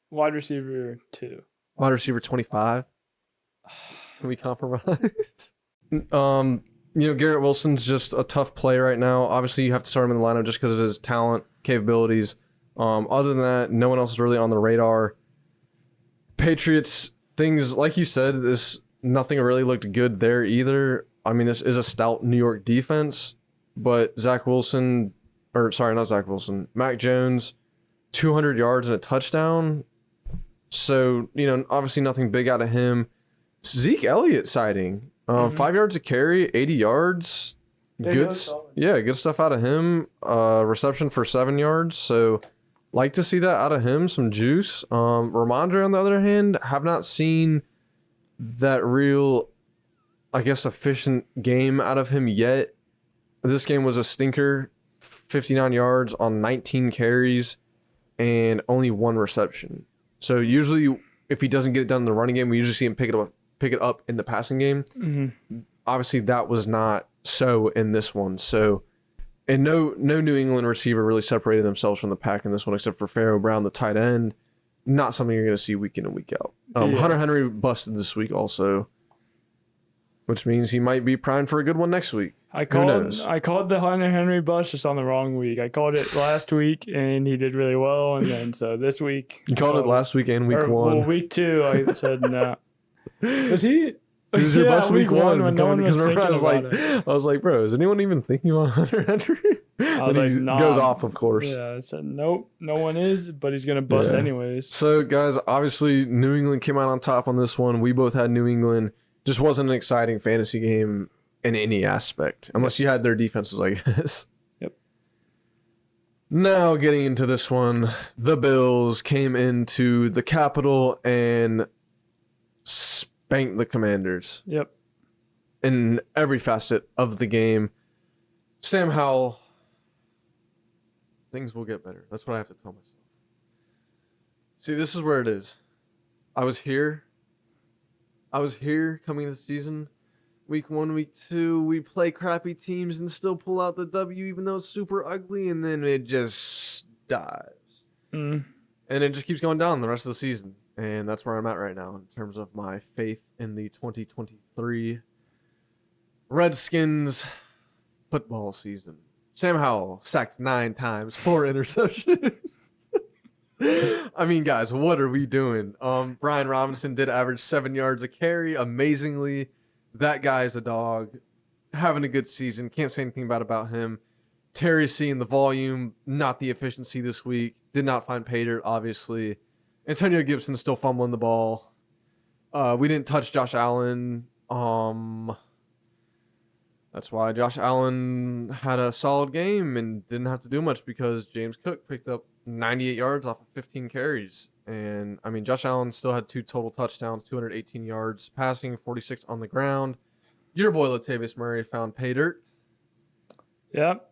Wide receiver 2. Wide receiver 25. Can we compromise? Garrett Wilson's just a tough play right now. Obviously, you have to start him in the lineup just because of his talent, capabilities. Other than that, no one else is really on the radar. Patriots, things like you said, nothing really looked good there either. I mean, this is a stout New York defense, but Mac Jones, 200 yards and a touchdown. So, obviously nothing big out of him. Zeke Elliott sighting, 5 yards a carry, 80 yards. Good stuff out of him. Reception for 7 yards. So, like to see that out of him, some juice. Ramondre, on the other hand, have not seen that real, I guess, efficient game out of him yet. This game was a stinker, 59 yards on 19 carries and only 1 reception. So usually if he doesn't get it done in the running game, we usually see him pick it up in the passing game. Mm-hmm. Obviously that was not so in this one. So, and no New England receiver really separated themselves from the pack in this one except for Pharaoh Brown, the tight end. Not something you're going to see week in and week out. Hunter Henry busted this week also, which means he might be primed for a good one next week. I called the Hunter Henry bust just on the wrong week. I called it last week, and he did really well. And then so this week, you called it last week and week 1. Well, week 2, I said no. Was he? It was your bust week 1 when no one was thinking about it. I was like, bro, is anyone even thinking about Hunter Henry? I was like, nah. Goes off, of course. Yeah, I said, nope, no one is, but he's going to bust anyways. So, guys, obviously, New England came out on top on this one. We both had New England. Just wasn't an exciting fantasy game in any aspect, unless you had their defenses, I guess. Yep. Now, getting into this one, the Bills came into the Capitol and spanked the Commanders. Yep. In every facet of the game. Sam Howell, things will get better. That's what I have to tell myself. See, this is where it is. I was here coming into the season. Week 1, week 2, we play crappy teams and still pull out the W even though it's super ugly, and then it just dives. And it just keeps going down the rest of the season. And that's where I'm at right now in terms of my faith in the 2023 Redskins football season. Sam Howell sacked 9 times, 4 interceptions. I mean, guys, what are we doing? Brian Robinson did average 7 yards a carry. Amazingly, that guy's a dog. Having a good season. Can't say anything bad about him. Terry seeing the volume, not the efficiency this week. Did not find pay dirt, obviously. Antonio Gibson still fumbling the ball. We didn't touch Josh Allen. That's why Josh Allen had a solid game and didn't have to do much because James Cook picked up 98 yards off of 15 carries. And, I mean, Josh Allen still had 2 total touchdowns, 218 yards passing, 46 on the ground. Your boy Latavius Murray found pay dirt. Yep.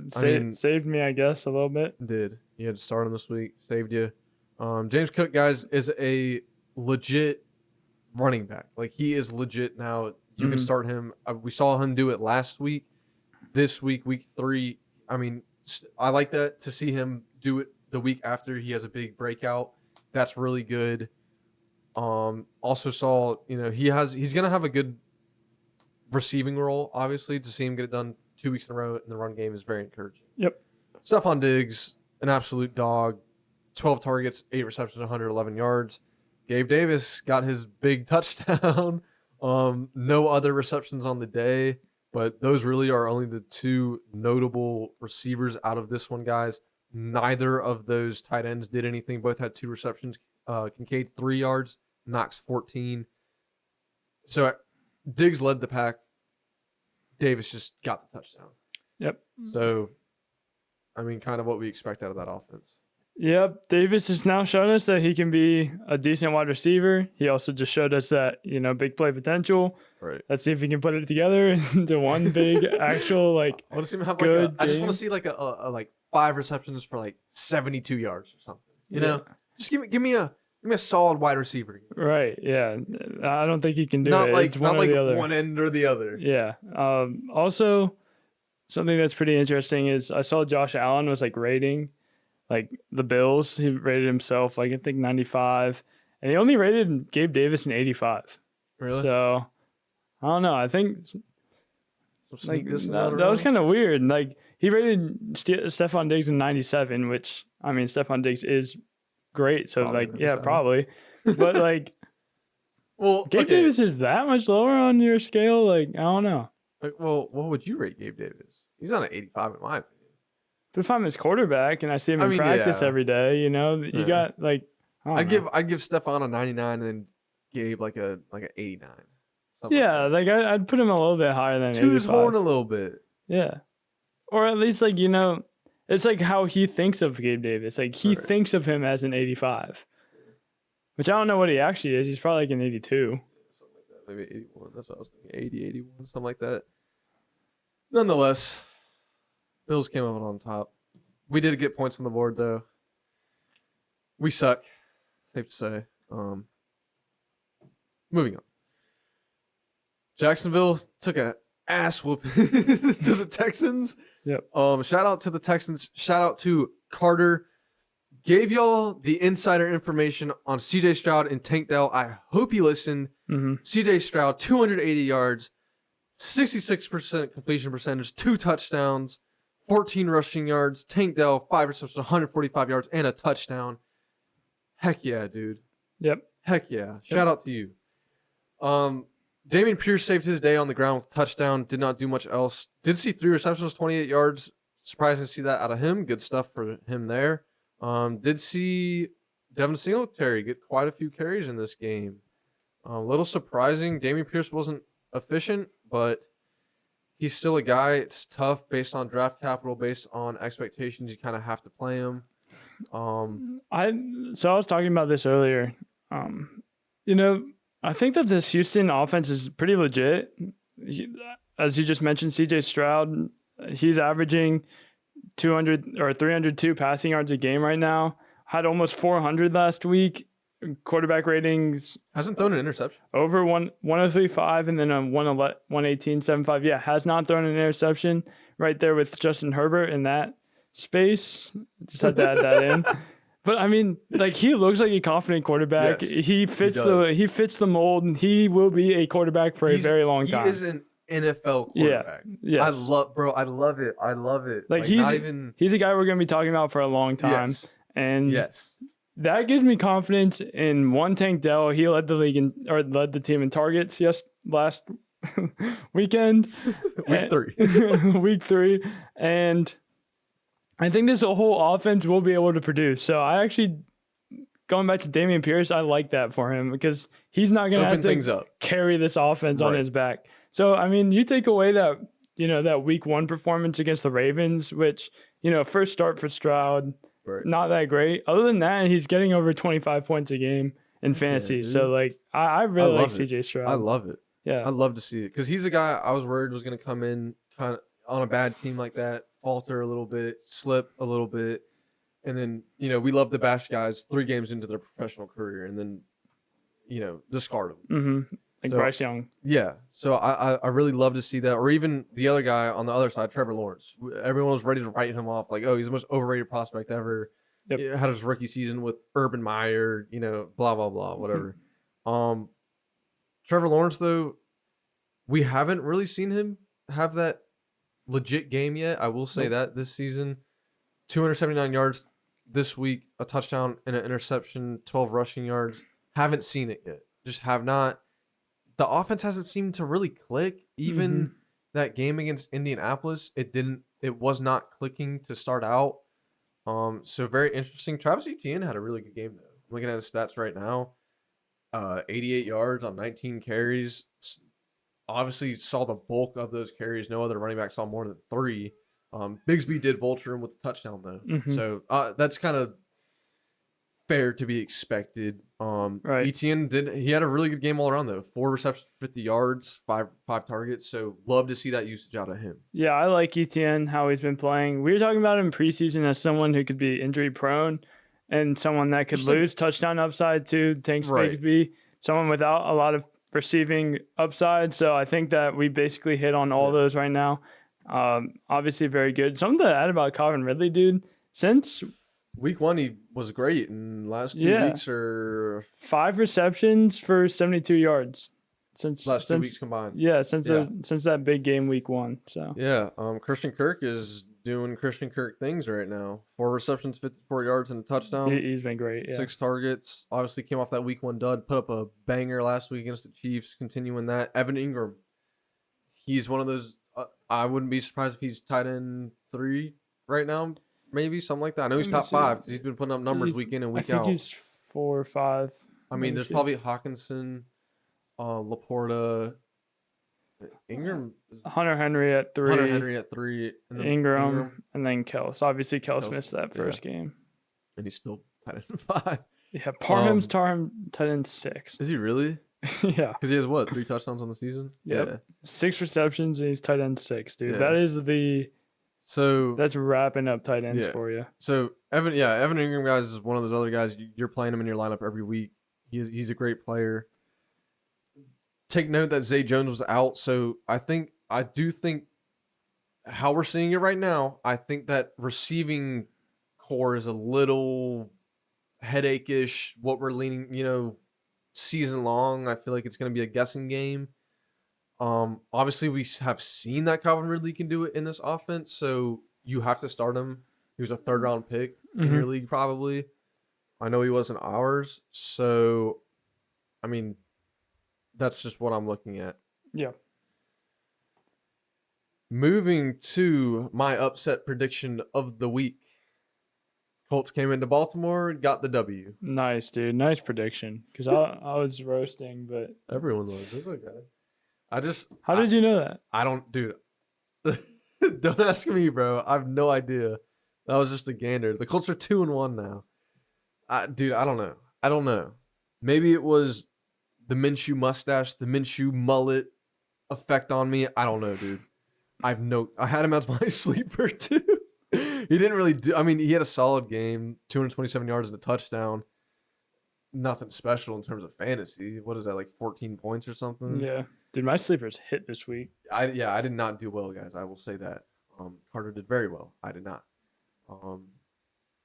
Saved me, I guess, a little bit. Did. You had to start him this week. Saved you. James Cook, guys, is a legit running back. Like, he is legit now. You can start him. We saw him do it last week. This week, week 3. I mean, I like that to see him do it the week after he has a big breakout. That's really good. Also saw, he's going to have a good receiving role, obviously. To see him get it done 2 weeks in a row in the run game is very encouraging. Yep. Stephon Diggs, an absolute dog. 12 targets, 8 receptions, 111 yards. Gabe Davis got his big touchdown. No other receptions on the day, but those really are only the 2 notable receivers out of this one, guys. Neither of those tight ends did anything. Both had 2 receptions. Kincaid 3 yards, Knox 14. So Diggs led the pack. Davis just got the touchdown. Yep. So, I mean, kind of what we expect out of that offense. Yep, Davis has now shown us that he can be a decent wide receiver. He also just showed us that, big play potential. Right. Let's see if he can put it together into one big actual I want to see him have I just want to see a 5 receptions for 72 yards or something. You know, just give me a solid wide receiver. Right. Yeah. I don't think he can do not it. Like not like one end or the other. Yeah. Also, something that's pretty interesting is I saw Josh Allen was rating. The Bills, he rated himself, I think 95. And he only rated Gabe Davis an 85. Really? So I don't know. I think Some sneak dissing that going was around? kind of weird. Like he rated Stephon Diggs in 97, which I mean Stephon Diggs is great. So Probably like an yeah, 97. probably. But like Well, Gabe okay. Davis is that much lower on your scale. Like I don't know. Well, what would you rate Gabe Davis? He's on an 85 in my opinion. But if I'm his quarterback and I see him I in mean, practice yeah. every day, you know, you Yeah. got like I don't know. I'd give Stephon a 99 and then Gabe like an 89. Something Yeah, like like I'd put him a little bit higher than that. Toot his 85. horn a little bit. Yeah. Or at least like, you know, it's like how he thinks of Gabe Davis. Like he Right. thinks of him as an 85. Which I don't know what he actually is. He's probably like an 82. Something like that. Maybe 81. That's what I was thinking. 80, 81, something like that. Nonetheless, Bills came out on top. We did get points on the board though. We suck. Safe to say. Moving on. Jacksonville took a ass whoop to the Texans. Yep. Shout out to the Texans. Shout out to Carter. Gave y'all the insider information on CJ Stroud and Tank Dell. I hope you listened. Mm-hmm. CJ Stroud, 280 yards, 66% completion percentage, 2 touchdowns, 14 rushing yards. Tank Dell, 5 receptions, 145 yards, and a touchdown. Heck yeah, dude. Yep. Heck yeah. Shout out to you. Damian Pierce saved his day on the ground with a touchdown. Did not do much else. Did see 3 receptions, 28 yards. Surprised to see that out of him. Good stuff for him there. Did see Devin Singletary get quite a few carries in this game. A little surprising. Damian Pierce wasn't efficient, but he's still a guy. It's tough based on draft capital, based on expectations. You kind of have to play him. I was talking about this earlier. You know, I think that this Houston offense is pretty legit. As you just mentioned, CJ Stroud, he's averaging 200 or 302 passing yards a game right now. Had almost 400 last week. Quarterback ratings Hasn't thrown an interception. over 103.5 and then a 118.75. Yeah, has not thrown an interception. Right there with Justin Herbert in that space. Just had to add that in. But I mean, like he looks like a confident quarterback. Yes, he fits does. he fits the mold, and he will be a quarterback for a very long time. He is an NFL quarterback. Yes. I love it. I love it. Like he's not even. he's a guy we're gonna be talking about for a long time. Yes. And Yes. that gives me confidence in one Tank Dell. He led the team in targets last weekend. Week 3. Week 3. And I think this whole offense will be able to produce. So I actually, going back to Damian Pierce, I like that for him because he's not going to have Open things to up. carry this offense on Right. his back. So, I mean, you take away that, that week 1 performance against the Ravens, which, first start for Stroud, Right. not that great. Other than that, he's getting over 25 points a game in fantasy. dude. So, like, I really like love it. CJ Stroud. I love it. Yeah. I love to see it because he's a guy I was worried was going to come in kind of on a bad team like that, falter a little bit, slip a little bit, and then we love to bash guys 3 games into their professional career and then discard them. Like So- Bryce Young. Yeah, so I really love to see that, or even the other guy on the other side, Trevor Lawrence. Everyone was ready to write him off, like, oh, he's the most overrated prospect ever. Yep. He had his rookie season with Urban Meyer, blah blah blah, whatever. Trevor Lawrence, though, we haven't really seen him have that legit game yet. I will say that this season, 279 yards this week, a touchdown and an interception, 12 rushing yards. Haven't seen it yet. Just have not. The offense hasn't seemed to really click. Even that game against Indianapolis, it was not clicking to start out. So very interesting. Travis Etienne had a really good game though. I'm looking at his stats right now. 88 yards on 19 carries. Obviously saw the bulk of those carries. No other running back saw more than 3. Bigsby did vulture him with a touchdown though. So that's kind of fair to be expected. Right. Etienne he had a really good game all around though. 4 receptions, 50 yards, 5 targets. So love to see that usage out of him. Yeah, I like Etienne, how he's been playing. We were talking about him preseason as someone who could be injury prone and someone that could lose touchdown upside to Tank Right. Bigsby, someone without a lot of receiving upside. So I think that we basically hit on all those right now. Obviously very good. Something to add about Calvin Ridley, dude. Since Week 1 he was great, and last 2 weeks are 5 receptions for 72 yards. since last 2 since weeks combined. yeah, since Yeah. since that big game week 1. So Yeah, Christian Kirk is doing Christian Kirk things right now. 4 receptions, 54 yards, and a touchdown. he's been great. Yeah. 6 targets. Obviously came off that week 1 dud. Put up a banger last week against the Chiefs. Continuing that. Evan Ingram. He's one of those. I wouldn't be surprised if he's tight end 3 right now. Maybe something like that. I know he's Let me top see. 5 because he's been putting up numbers He's- week in and I week think out. he's 4 or 5. I mean, there's probably Hawkinson, Laporta, Ingram, Hunter Henry at 3. Hunter Henry at 3, and then Ingram, and then Kels. Obviously, Kels Kels, missed that first game. and he's still tight end 5. Yeah, Parham's tight end 6. Is he really? Yeah, Because he has what, 3 touchdowns on the season? Yep. Yeah. 6 receptions, and he's tight end 6, dude. Yeah. That is So that's wrapping up tight ends Yeah. for you. So Evan Ingram, guys, is one of those other guys. You're playing him in your lineup every week. He's a great player. Take note that Zay Jones was out, so I do think how we're seeing it right now, I think that receiving core is a little headache-ish. What we're leaning, season long, I feel like it's going to be a guessing game. Obviously we have seen that Calvin Ridley can do it in this offense, so you have to start him. He was a 3rd round pick in your league, probably. I know he wasn't ours, so I mean, that's just what I'm looking at. Yeah. Moving to my upset prediction of the week. Colts came into Baltimore, got the W. Nice, dude. Nice prediction. Because I was roasting, but Everyone was. It's okay. how did you know that? I don't, dude. Don't ask me, bro. I have no idea. That was just a gander. The Colts are 2-1 now. Dude, I don't know. Maybe it was the Minshew mustache, the Minshew mullet effect on me. I don't know, dude. I had him as my sleeper too. He didn't really do. I mean, he had a solid game, 227 yards and a touchdown. Nothing special in terms of fantasy. What is that, like 14 points or something? Yeah. Dude, my sleepers hit this week. I did not do well, guys. I will say that. Carter did very well. I did not.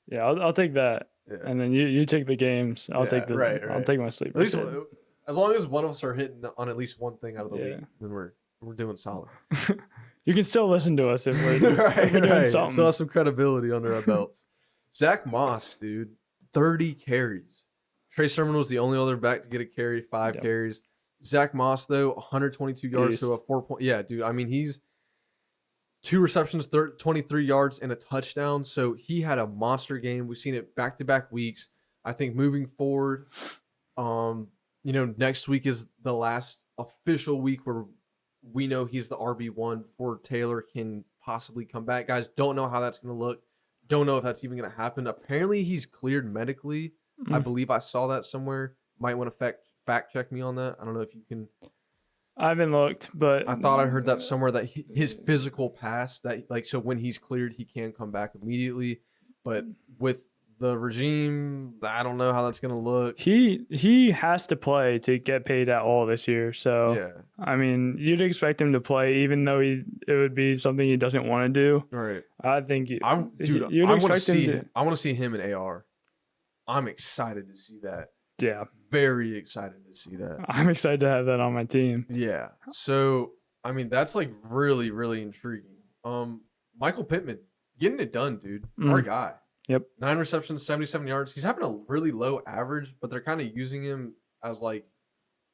Yeah, I'll take that. Yeah. And then you take the games. I'll take the right. I'll take my At sleepers. least, as long as one of us are hitting on at least one thing out of the Yeah. week, then we're doing solid. You can still listen to us if we're, if we're doing something. Still have some credibility under our belts. Zach Moss, dude, 30 carries. Trey Sermon was the only other back to get a carry, 5 Yep. carries. Zach Moss, though, 122 yards, so a Beast. 4 point. Yeah, dude. I mean, he's 2 receptions, 23 yards, and a touchdown. So he had a monster game. We've seen it back-to-back weeks. I think moving forward, next week is the last official week where we know he's the RB1 before Taylor can possibly come back. Guys, don't know how that's going to look. Don't know if that's even going to happen. Apparently, he's cleared medically. I believe I saw that somewhere. Might want to fact check me on that. I don't know if you can. I haven't looked, but I thought I heard that somewhere that his physical pass, that like, so when he's cleared, he can come back immediately. But with the regime, I don't know how that's going to look. he has to play to get paid at all this year. So Yeah. I mean, you'd expect him to play, even though it would be something he doesn't want to do. Right. I think You'd I want to see him. I want to see him in AR. I'm excited to see that. Yeah, Very excited to see that. I'm excited to have that on my team. Yeah. So, I mean, that's like really, really intriguing. Michael Pittman getting it done, dude. Our guy. Yep. 9 receptions, 77 yards. He's having a really low average, but they're kind of using him as like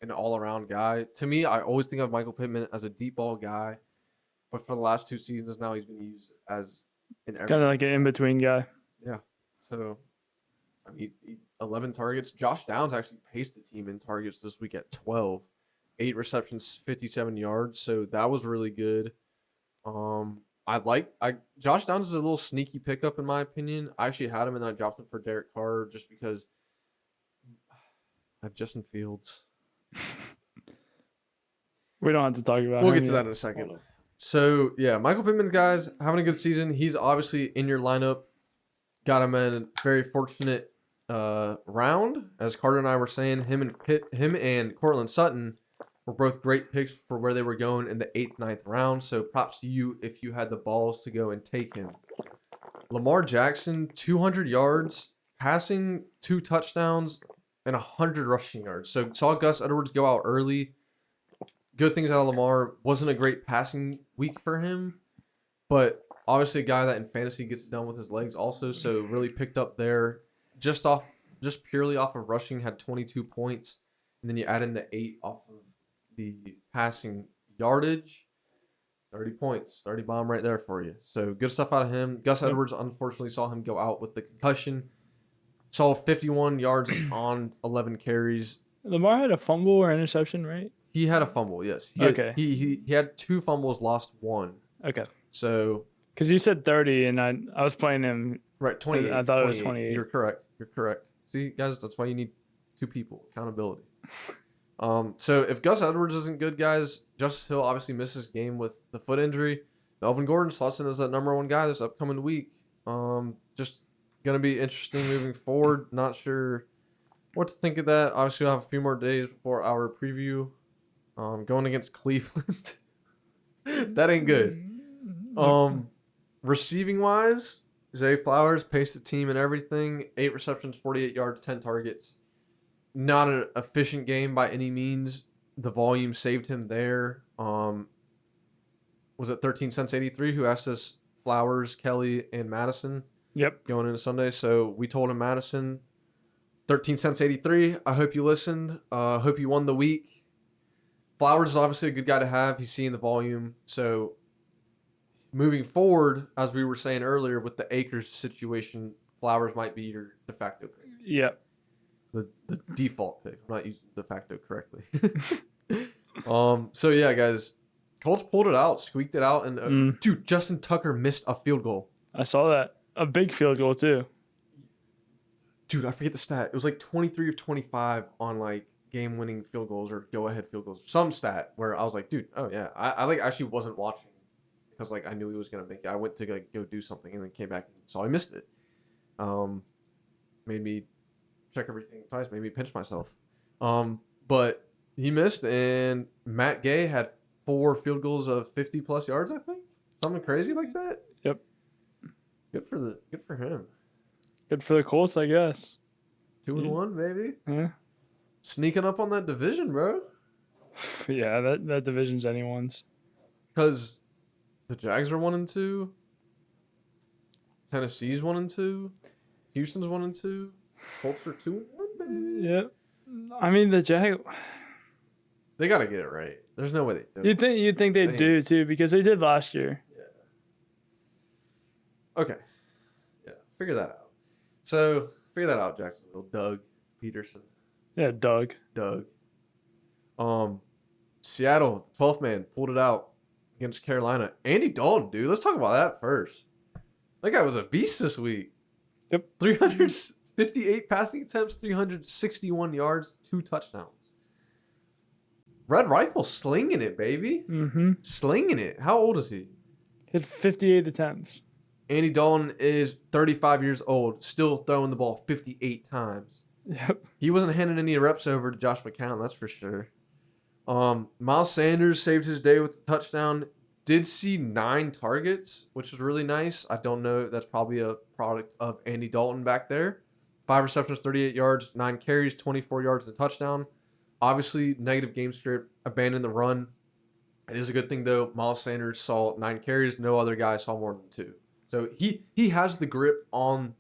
an all-around guy. To me, I always think of Michael Pittman as a deep ball guy, but for the last 2 seasons now, he's been used as an Kind of like an in-between guy. Yeah. So, I mean, 11 targets. Josh Downs actually paced the team in targets this week at 12. 8 receptions, 57 yards. So that was really good. Josh Downs is a little sneaky pickup in my opinion. I actually had him and then I dropped him for Derek Carr just because I have Justin Fields. We don't have to talk about We'll him get to yet. that in a second. So, yeah, Michael Pittman, guys, having a good season. He's obviously in your lineup. Got him in a very fortunate round. As Carter and I were saying, him and Cortland Sutton were both great picks for where they were going in the 8th, 9th round. So props to you if you had the balls to go and take him. Lamar Jackson, 200 yards, passing, 2 touchdowns, and 100 rushing yards. So saw Gus Edwards go out early. good things out of Lamar. Wasn't a great passing week for him, but obviously a guy that in fantasy gets it done with his legs also. So really picked up there just purely off of rushing, had 22 points, and then you add in the 8 off of the passing yardage. 30 points, 30 bomb right there for you. So good stuff out of him. Gus Edwards, unfortunately, saw him go out with the concussion. Saw 51 yards on 11 carries. Lamar had a fumble or interception, right? He had a fumble, yes. He had 2 fumbles, lost 1. Okay. So. Because you said 30, and I was playing him. Right, 28. I thought it was 28. You're correct. See, guys, that's why you need 2 people. Accountability. So if Gus Edwards isn't good, guys, Justice Hill obviously misses game with the foot injury. Melvin Gordon slots in as that number 1 guy this upcoming week. Just going to be interesting moving forward. Not sure what to think of that. Obviously, we'll have a few more days before our preview. Going against Cleveland. That ain't good. Receiving wise, Zay Flowers paced the team and everything. 8 receptions, 48 yards, 10 targets. Not an efficient game by any means. The volume saved him there. Was it 13 cents 83 who asked us Flowers, Kelly, and Madison? Yep. Going into Sunday. So we told him Madison, 13 cents 83. I hope you listened. Hope you won the week. Flowers is obviously a good guy to have. He's seeing the volume. So moving forward, as we were saying earlier, with the Akers situation, Flowers might be your de facto pick. Yep. The default pick. I'm not using de facto correctly. So yeah, guys, Colts pulled it out, squeaked it out, and dude, Justin Tucker missed a field goal. I saw that. A big field goal too. Dude, I forget the stat. It was like 23 of 25 on like game-winning field goals or go-ahead field goals. Some stat where I was like, dude, oh yeah. I like actually wasn't watching because like I knew he was gonna make it. I went to like go do something and then came back and saw I missed it. Made me check everything twice, made me pinch myself. But he missed, and Matt Gay had 4 field goals of 50 plus yards, I think. Something crazy like that. Yep. Good for him. Good for the Colts, I guess. 2-1, baby. Yeah. Sneaking up on that division, bro. Yeah, that division's anyone's. Because the Jags are 1-2. Tennessee's 1-2. Houston's 1-2. Colts are 2-1, baby. Yep. I mean, the Jag. They gotta get it right. There's no way they do. You'd think they do too, because they did last year. Yeah. Okay. Yeah. Figure that out. So figure that out, Jacksonville. Doug Peterson. Yeah, Doug. Seattle, 12th man, pulled it out against Carolina. Andy Dalton, dude. Let's talk about that first. That guy was a beast this week. Yep. 358 passing attempts, 361 yards, 2 touchdowns. Red Rifle slinging it, baby. Mm-hmm. Slinging it. How old is he? Hit 58 attempts. Andy Dalton is 35 years old, still throwing the ball 58 times. Yep. He wasn't handing any reps over to Josh McCown, that's for sure. Miles Sanders saved his day with the touchdown. Did see 9 targets, which was really nice. I don't know. That's probably a product of Andy Dalton back there. 5 receptions, 38 yards, 9 carries, 24 yards, and a touchdown. Obviously, negative game script, abandoned the run. It is a good thing, though. Miles Sanders saw 9 carries. No other guy saw more than 2. So he has the grip on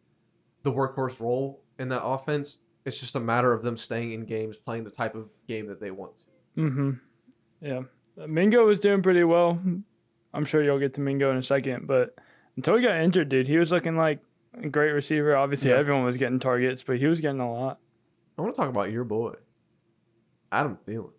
the workhorse role in that offense. It's just a matter of them staying in games, playing the type of game that they want to. Mm-hmm. Yeah. Mingo was doing pretty well. I'm sure you'll get to Mingo in a second, but until he got injured, dude, he was looking like a great receiver. Obviously, everyone was getting targets, but he was getting a lot. I want to talk about your boy, Adam Thielen.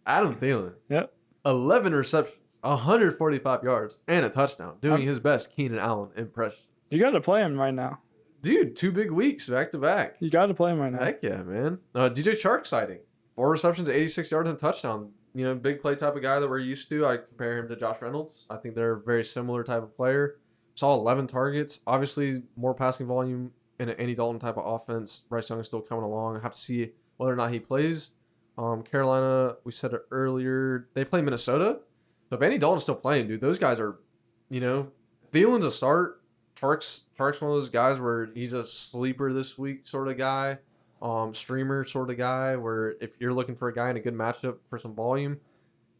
Adam Thielen. Yep. 11 receptions, 145 yards, and a touchdown, doing his best Keenan Allen impression. You got to play him right now. Dude, 2 big weeks back to back. You got to play him right now. Heck yeah, man. DJ Chark sighting. 4 receptions, 86 yards, and a touchdown. You know, big play type of guy that we're used to. I compare him to Josh Reynolds. I think they're a very similar type of player. Saw 11 targets. Obviously, more passing volume in an Andy Dalton type of offense. Bryce Young is still coming along. I have to see whether or not he plays. Carolina, we said it earlier, they play Minnesota. So if Andy Dalton's still playing, dude, those guys are, you know, Thielen's a start. Chark's one of those guys where he's a sleeper this week sort of guy. streamer sort of guy where if you're looking for a guy in a good matchup for some volume,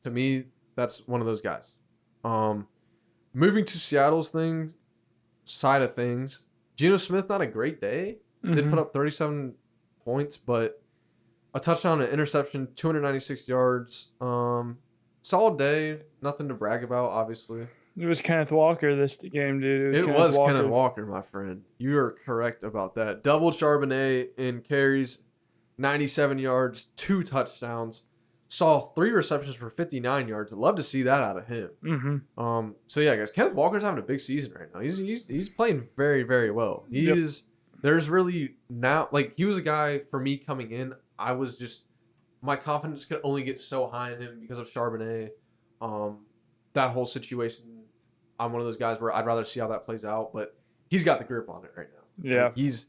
to me, that's one of those guys. Moving to Seattle's side of things, Geno Smith, not a great day. Did put up 37 points, but a touchdown, an interception, 296 yards. Solid day. Nothing to brag about, obviously. It was Kenneth Walker this game, dude. It was Kenneth Walker, my friend. You are correct about that. Double Charbonnet in carries, 97 yards, 2 touchdowns. Saw 3 receptions for 59 yards. I'd love to see that out of him. So yeah, guys, Kenneth Walker's having a big season right now. He's playing very, very well. There's really now, like, he was a guy for me coming in. I was just, my confidence could only get so high in him because of Charbonnet. That whole situation, I'm one of those guys where I'd rather see how that plays out, but he's got the grip on it right now. Yeah. Like, he's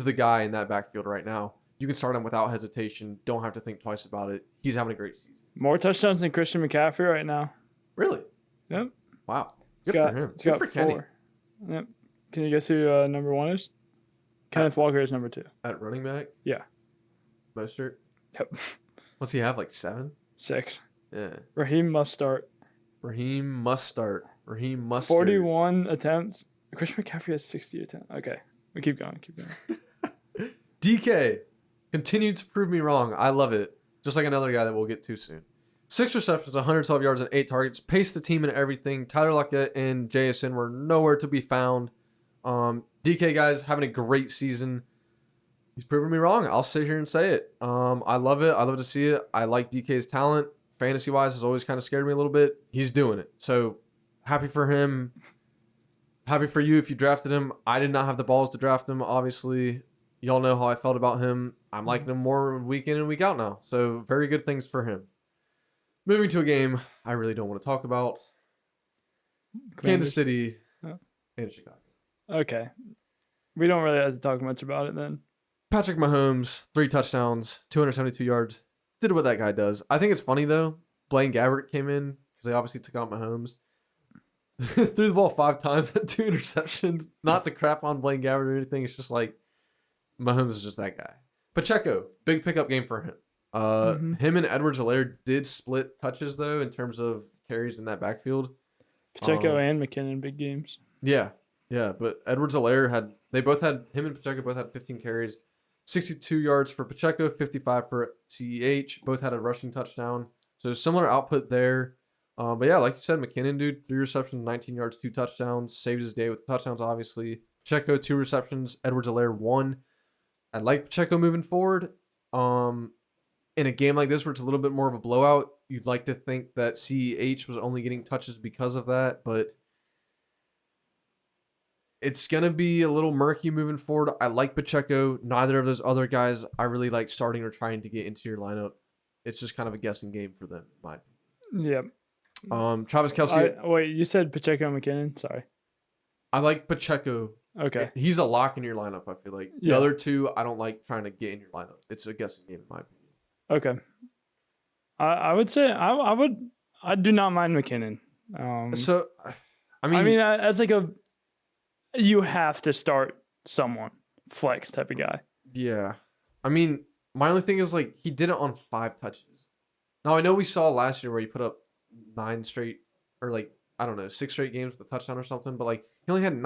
the guy in that backfield right now. You can start him without hesitation. Don't have to think twice about it. He's having a great season. More touchdowns than Christian McCaffrey right now. Really? Yep. Wow. Good for him. It's Good got for 4. Kenny. Yep. Can you guess who number 1 is? Kenneth Walker is number 2. At running back? Yeah. Mostert? Yep. What's he have, like 7? 6. Yeah. Raheem must start. Raheem must start. 41 attempts. Christian McCaffrey has 60 attempts. Okay. We keep going. DK continued to prove me wrong. I love it. Just like another guy that we'll get to soon. 6 receptions, 112 yards, and 8 targets. Paced the team and everything. Tyler Lockett and JSN were nowhere to be found. DK, guys, having a great season. He's proven me wrong. I'll sit here and say it. I love it. I love to see it. I like DK's talent. Fantasy-wise, has always kind of scared me a little bit. He's doing it. So, happy for him. Happy for you if you drafted him. I did not have the balls to draft him, obviously. Y'all know how I felt about him. I'm liking him more week in and week out now. So, very good things for him. Moving to a game I really don't want to talk about. Kansas City and Chicago. Okay. We don't really have to talk much about it then. Patrick Mahomes, 3 touchdowns, 272 yards. Did what that guy does. I think it's funny, though. Blaine Gabbert came in because they obviously took out Mahomes. Threw the ball 5 times, had 2 interceptions. Not to crap on Blaine Gabbert or anything. It's just like Mahomes is just that guy. Pacheco, big pickup game for him. Him and Edwards-Helaire did split touches, though, in terms of carries in that backfield. Pacheco and McKinnon, big games. Yeah. Yeah, but Edwards-Helaire him and Pacheco both had 15 carries. 62 yards for Pacheco, 55 for CEH. Both had a rushing touchdown. So similar output there. But yeah, like you said, McKinnon, dude, 3 receptions, 19 yards, 2 touchdowns. Saved his day with the touchdowns, obviously. Pacheco, 2 receptions. Edwards-Helaire, 1. I like Pacheco moving forward. In a game like this where it's a little bit more of a blowout, you'd like to think that CEH was only getting touches because of that, but it's going to be a little murky moving forward. I like Pacheco. Neither of those other guys I really like starting or trying to get into your lineup. It's just kind of a guessing game for them, in my opinion. Yep. Travis Kelce. Wait, you said Pacheco and McKinnon? Sorry. I like Pacheco. Okay. He's a lock in your lineup, I feel like. The other two, I don't like trying to get in your lineup. It's a guessing game, in my opinion. Okay. I would say I do not mind McKinnon. As like you have to start someone flex type of guy. Yeah. I mean, my only thing is like he did it on 5 touches. Now I know we saw last year where he put up 9 straight or like, I don't know, 6 straight games with a touchdown or something, but like he only had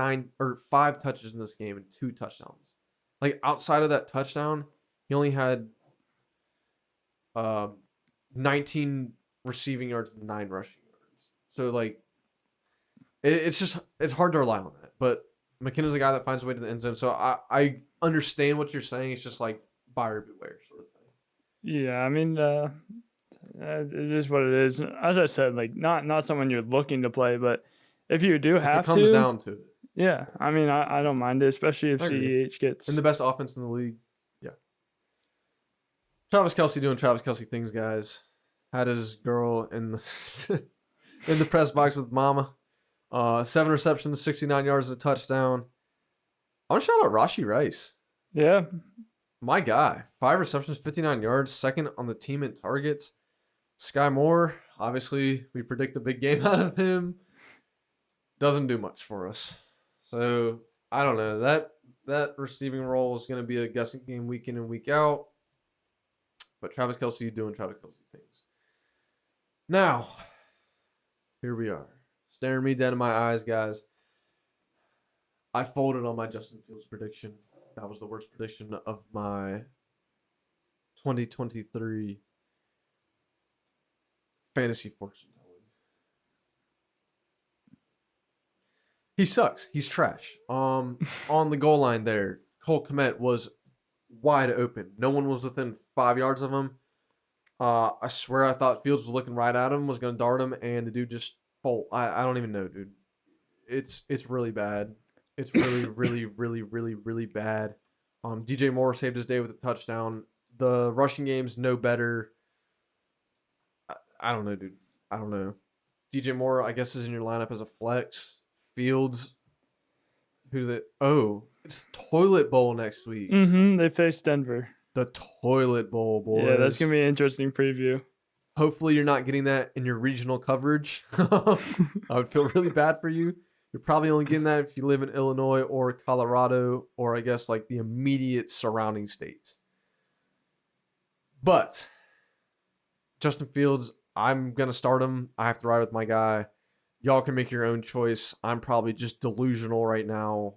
5 touches in this game and 2 touchdowns. Like outside of that touchdown, he only had 19 receiving yards and 9 rushing yards. So like it's hard to rely on that. But McKinnon's a guy that finds a way to the end zone. So I understand what you're saying. It's just like buyer beware sort of thing. Yeah, I mean it is what it is. As I said, like not someone you're looking to play, but if you do have to, it comes down to it. Yeah, I mean I don't mind it, especially if CEH gets in the best offense in the league. Yeah. Travis Kelce doing Travis Kelce things, guys. Had his girl in the in the press box with mama. 7 receptions, 69 yards, and a touchdown. I want to shout out Rashee Rice. Yeah. My guy. 5 receptions, 59 yards, second on the team in targets. Sky Moore, obviously, we predict a big game out of him. Doesn't do much for us. So, I don't know. that receiving role is going to be a guessing game week in and week out. But Travis Kelce doing Travis Kelce things. Now, here we are. Staring me dead in my eyes, guys. I folded on my Justin Fields prediction. That was the worst prediction of my 2023 fantasy fortune telling. He sucks. He's trash. On the goal line there, Cole Kmet was wide open. No one was within 5 yards of him. I swear I thought Fields was looking right at him, was going to dart him, and the dude just fold. I don't even know, dude. It's really bad. It's really, really, really, really, really bad. DJ Moore saved his day with a touchdown. The rushing game's no better. I don't know, dude. I don't know. DJ Moore, I guess, is in your lineup as a flex. Fields, it's the Toilet Bowl next week. They face Denver. The Toilet Bowl, boys. Yeah, that's gonna be an interesting preview. Hopefully, you're not getting that in your regional coverage. I would feel really bad for you. You're probably only getting that if you live in Illinois or Colorado, or I guess like the immediate surrounding states. But Justin Fields, I'm gonna start him. I have to ride with my guy. Y'all can make your own choice. I'm probably just delusional right now.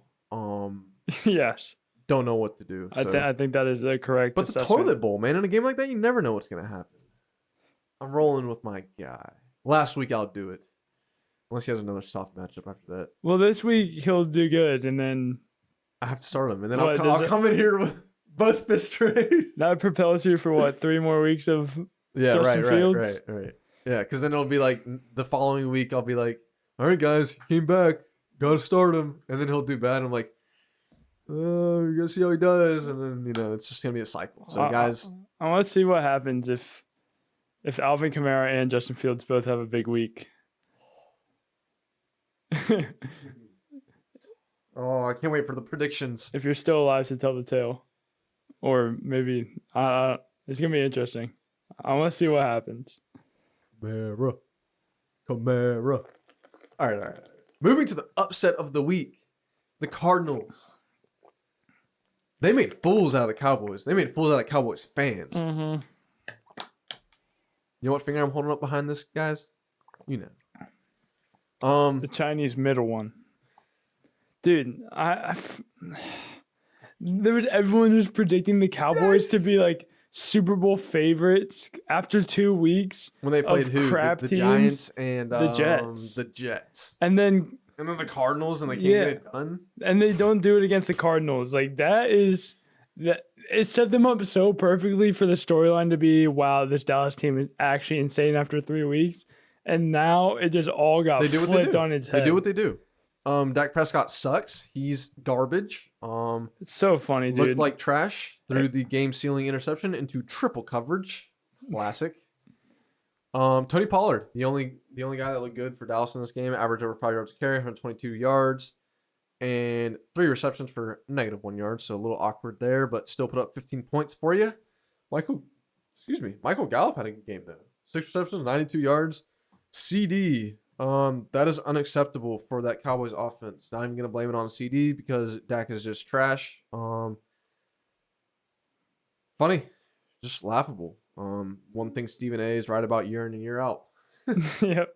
Yes. Don't know what to do. So. I think that is the correct But assessment. the Toilet Bowl, man, in a game like that, you never know what's going to happen. I'm rolling with my guy. Last week, I'll do it. Unless he has another soft matchup after that. Well, this week, he'll do good, and then... I have to start him, and then I'll come in here with both fist raised. That propels you for, 3 more weeks of Justin Fields? Right. Yeah, because then it'll be like the following week, I'll be like, all right, guys, he came back. Got to start him. And then he'll do bad. I'm like, oh, you got to see how he does. And then, it's just going to be a cycle. So, guys. I want to see what happens if Alvin Kamara and Justin Fields both have a big week. Oh, I can't wait for the predictions. If you're still alive to tell the tale. Or maybe, it's going to be interesting. I want to see what happens. Kamara. All right. Moving to the upset of the week. The Cardinals. They made fools out of the Cowboys. They made fools out of Cowboys fans. Mm-hmm. You know what finger I'm holding up behind this, guys? You know. The Chinese middle one. Dude, everyone was predicting the Cowboys to be like Super Bowl favorites after 2 weeks. When they played who? The Giants and the Jets. The Jets. And then the Cardinals, and they can't get it done. And they don't do it against the Cardinals. Like it set them up so perfectly for the storyline to be, wow, this Dallas team is actually insane after 3 weeks. And now it just all got flipped on its head. They do what they do. Dak Prescott sucks. He's garbage. It's so funny, dude. Looked like trash through the game-sealing interception into triple coverage. Classic. Tony Pollard, the only guy that looked good for Dallas in this game, averaged over 5 yards a carry, 122 yards, and 3 receptions for -1 yard. So a little awkward there, but still put up 15 points for you. Michael Gallup had a good game though. 6 receptions, 92 yards. CD. That is unacceptable for that Cowboys offense. Not even gonna blame it on CD because Dak is just trash. Funny, just laughable. One thing Stephen A is right about year in and year out. Yep.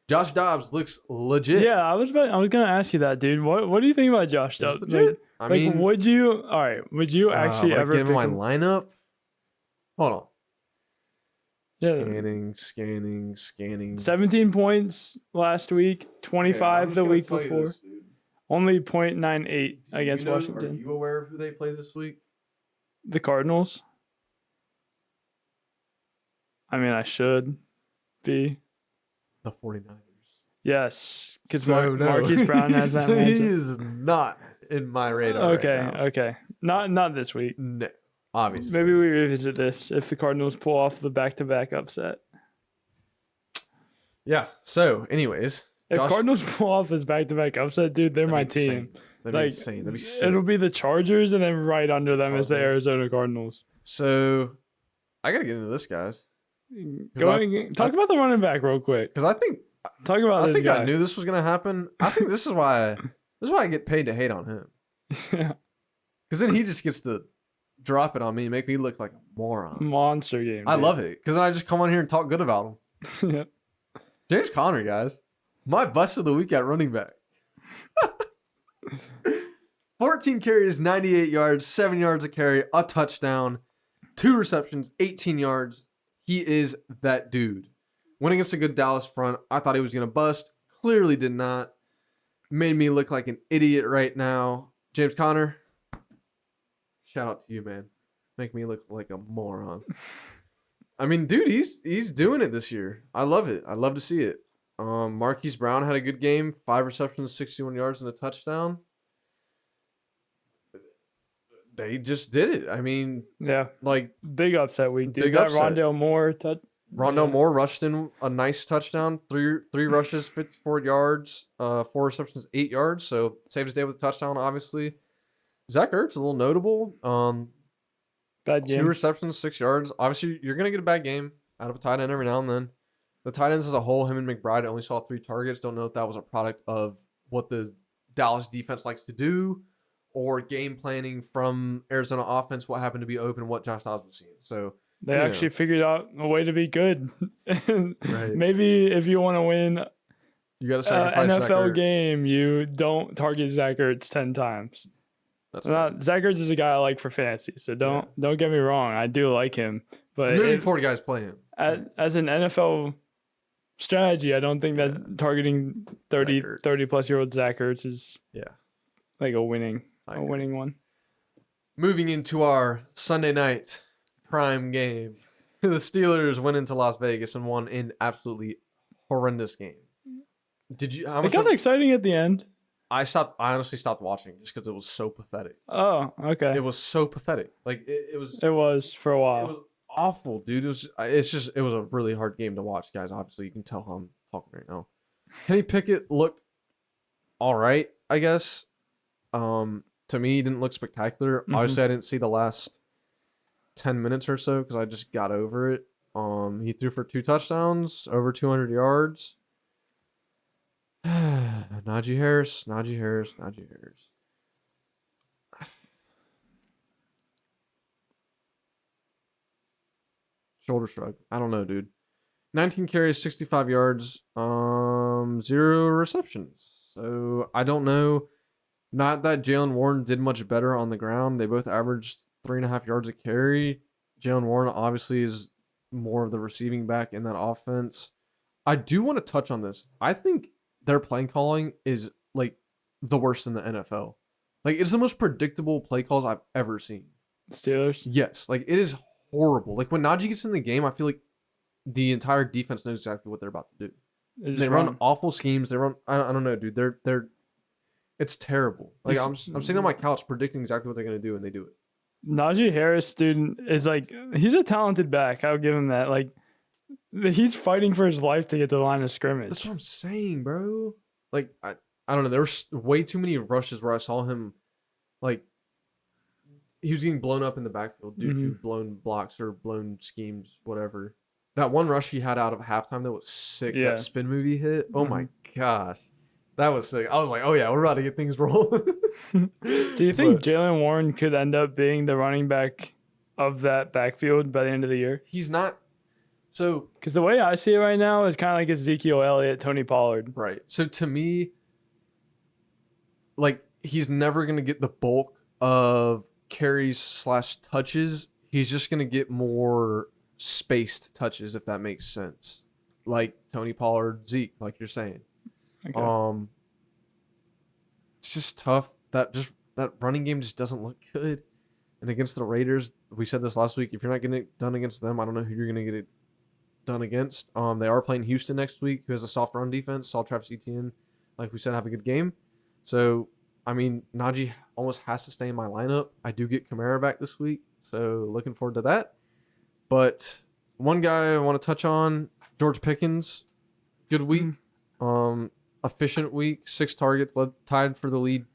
Josh Dobbs looks legit. Yeah, I was gonna ask you that, dude. What do you think about Josh Dobbs? Legit. Would you actually ever give him pick my lineup? Hold on. Yeah. Scanning. 17 points last week, 25 the week before. Only 0.98 against Washington. Are you aware of who they play this week? The Cardinals. I mean, I should be. The 49ers. Yes, because Marquise Brown has that matchup. He is not in my radar. Okay. Not this week. No, obviously. Maybe we revisit this if the Cardinals pull off the back-to-back upset. Yeah. So, anyways, if Cardinals pull off this back-to-back upset, dude, they're my team. That'd be insane. That'd be sick. It'll be the Chargers, and then right under them is the Arizona Cardinals. So, I gotta get into this, guys. Talk about the running back real quick. Because I think I knew this was gonna happen. I think this is why I get paid to hate on him. Yeah. Because then he just gets to drop it on me and make me look like a moron. Monster game. I love it because then I just come on here and talk good about him. Yep. James Conner, guys. My bust of the week at running back. 14 carries, 98 yards, 7 yards a carry, a touchdown, 2 receptions, 18 yards. He is that dude. Went against a good Dallas front. I thought he was going to bust. Clearly did not. Made me look like an idiot right now. James Conner, shout out to you, man. Make me look like a moron. I mean, dude, he's doing it this year. I love it. I love to see it. Marquise Brown had a good game. 5 receptions, 61 yards, and a touchdown. They just did it. I mean, yeah, like big upset week, dude. Big That upset. Rondale Moore Rondale Moore rushed in a nice touchdown. Three rushes, 54 yards, 4 receptions, 8 yards. So saved his day with a touchdown, obviously. Zach Ertz, a little notable. bad 2 game. receptions, 6 yards. Obviously, you're going to get a bad game out of a tight end every now and then. The tight ends as a whole, him and McBride only saw 3 targets. Don't know if that was a product of what the Dallas defense likes to do or game planning from Arizona offense, what happened to be open, what Josh Dobbs was seeing. So They actually figured out a way to be good. Right. Maybe if you want to win you got to sacrifice Zach NFL Ertz. game, you don't target Zach Ertz 10 times. That's Zach Ertz is a guy I like for fantasy, so don't get me wrong. I do like him. But moving forward, guys play him. As an NFL strategy, I don't think that targeting 30 plus year old Zach Ertz is like a winning one. Moving into our Sunday night prime game, the Steelers went into Las Vegas and won an absolutely horrendous game. Did you? How It much? got exciting at the end. I honestly stopped watching just because it was so pathetic. Oh, okay. It was so pathetic. Like it was. It was for a while. It was awful, dude. It was a really hard game to watch, guys. Obviously, you can tell how I'm talking right now. Kenny Pickett looked all right, I guess. To me, he didn't look spectacular. Mhm. Obviously, I didn't see the last 10 minutes or so because I just got over it. He threw for 2 touchdowns, over 200 yards. Najee Harris. Shoulder shrug. I don't know, dude. 19 carries, 65 yards, 0 receptions. So I don't know. Not that Jalen Warren did much better on the ground. They both averaged 3.5 yards a carry. Jalen Warren obviously is more of the receiving back in that offense. I do want to touch on this. I think their play calling is like the worst in the NFL. Like it's the most predictable play calls I've ever seen. Steelers? Yes, like it is horrible. Like when Najee gets in the game, I feel like the entire defense knows exactly what they're about to do. They run awful schemes. They run. I don't know, dude. They're. It's terrible. Like I'm sitting on my couch predicting exactly what they're gonna do, and they do it. Najee Harris, dude, is like he's a talented back. I'll give him that. Like he's fighting for his life to get to the line of scrimmage. That's what I'm saying, bro. Like I don't know. There were way too many rushes where I saw him, like he was getting blown up in the backfield due to blown blocks or blown schemes, whatever. That one rush he had out of halftime that was sick. Yeah. That spin move he hit. Oh my gosh. That was sick. I was like, oh yeah, we're about to get things rolling. Do you think Jalen Warren could end up being the running back of that backfield by the end of the year? He's not. So, because the way I see it right now is kind of like Ezekiel Elliott, Tony Pollard. Right. So to me, like he's never gonna get the bulk of carries / touches. He's just gonna get more spaced touches, if that makes sense. Like Tony Pollard, Zeke, like you're saying. Okay. It's just tough. That running game just doesn't look good. And against the Raiders, we said this last week. If you're not getting it done against them, I don't know who you're gonna get it done against. They are playing Houston next week, who has a soft run defense. Saw Travis Etienne, like we said, have a good game. So I mean, Najee almost has to stay in my lineup. I do get Kamara back this week, so looking forward to that. But one guy I want to touch on, George Pickens, good week. Efficient week, 6 targets, tied for the lead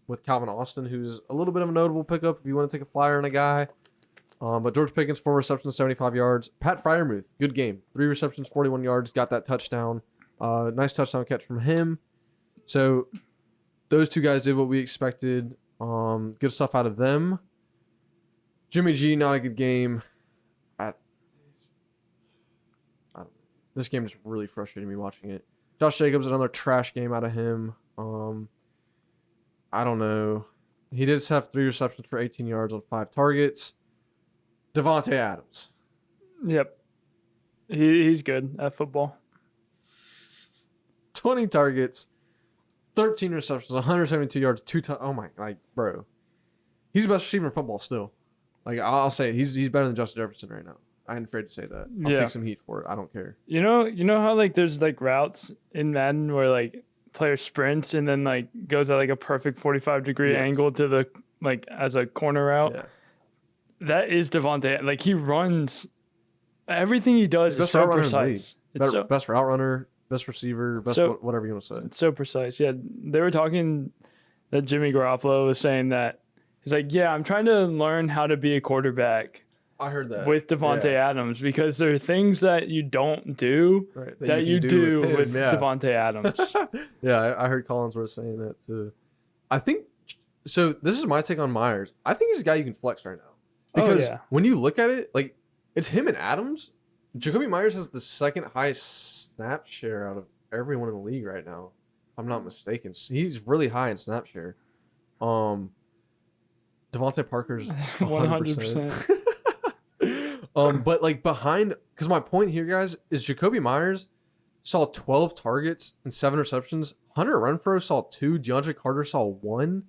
with Calvin Austin, who's a little bit of a notable pickup if you want to take a flyer on a guy. But George Pickens, 4 receptions, 75 yards. Pat Freiermuth, good game. 3 receptions, 41 yards, got that touchdown. Nice touchdown catch from him. So those 2 guys did what we expected. Good stuff out of them. Jimmy G, not a good game. This game just really frustrated me watching it. Josh Jacobs, another trash game out of him. I don't know. He did have 3 receptions for 18 yards on 5 targets. Devontae Adams. Yep. He's good at football. 20 targets, 13 receptions, 172 yards, 2 oh my, bro. He's the best receiver in football still. I'll say it. He's better than Justin Jefferson right now. I ain't afraid to say that. I'll take some heat for it. I don't care. You know how there's routes in Madden where player sprints and then goes at a perfect 45-degree angle to the as a corner route. Yeah. That is Devontae. He runs. Everything he does is so precise. Best route runner, best receiver, whatever you want to say. It's so precise. Yeah, they were talking that Jimmy Garoppolo was saying that he's I'm trying to learn how to be a quarterback. I heard that with Devontae Adams because there are things that you don't do that you do with Devontae Adams. Yeah, I heard Collinsworth saying that too. I think so. This is my take on Myers. I think he's a guy you can flex right now because when you look at it, it's him and Adams. Jacoby Myers has the second highest snap share out of everyone in the league right now. If I'm not mistaken. He's really high in snap share. Devontae Parker's 100%. But behind, because my point here, guys, is Jacoby Myers saw 12 targets and 7 receptions. Hunter Renfrow saw 2. DeAndre Carter saw 1.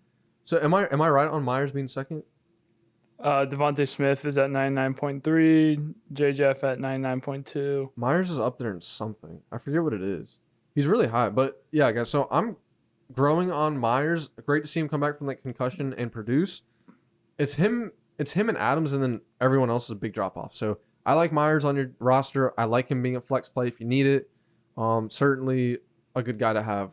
So am I right on Myers being second? Devontae Smith is at 99.3. J-Jeff at 99.2. Myers is up there in something. I forget what it is. He's really high. But yeah, guys, so I'm growing on Myers. Great to see him come back from concussion and produce. It's him and Adams, and then everyone else is a big drop off. So I like Myers on your roster. I like him being a flex play if you need it. Certainly a good guy to have.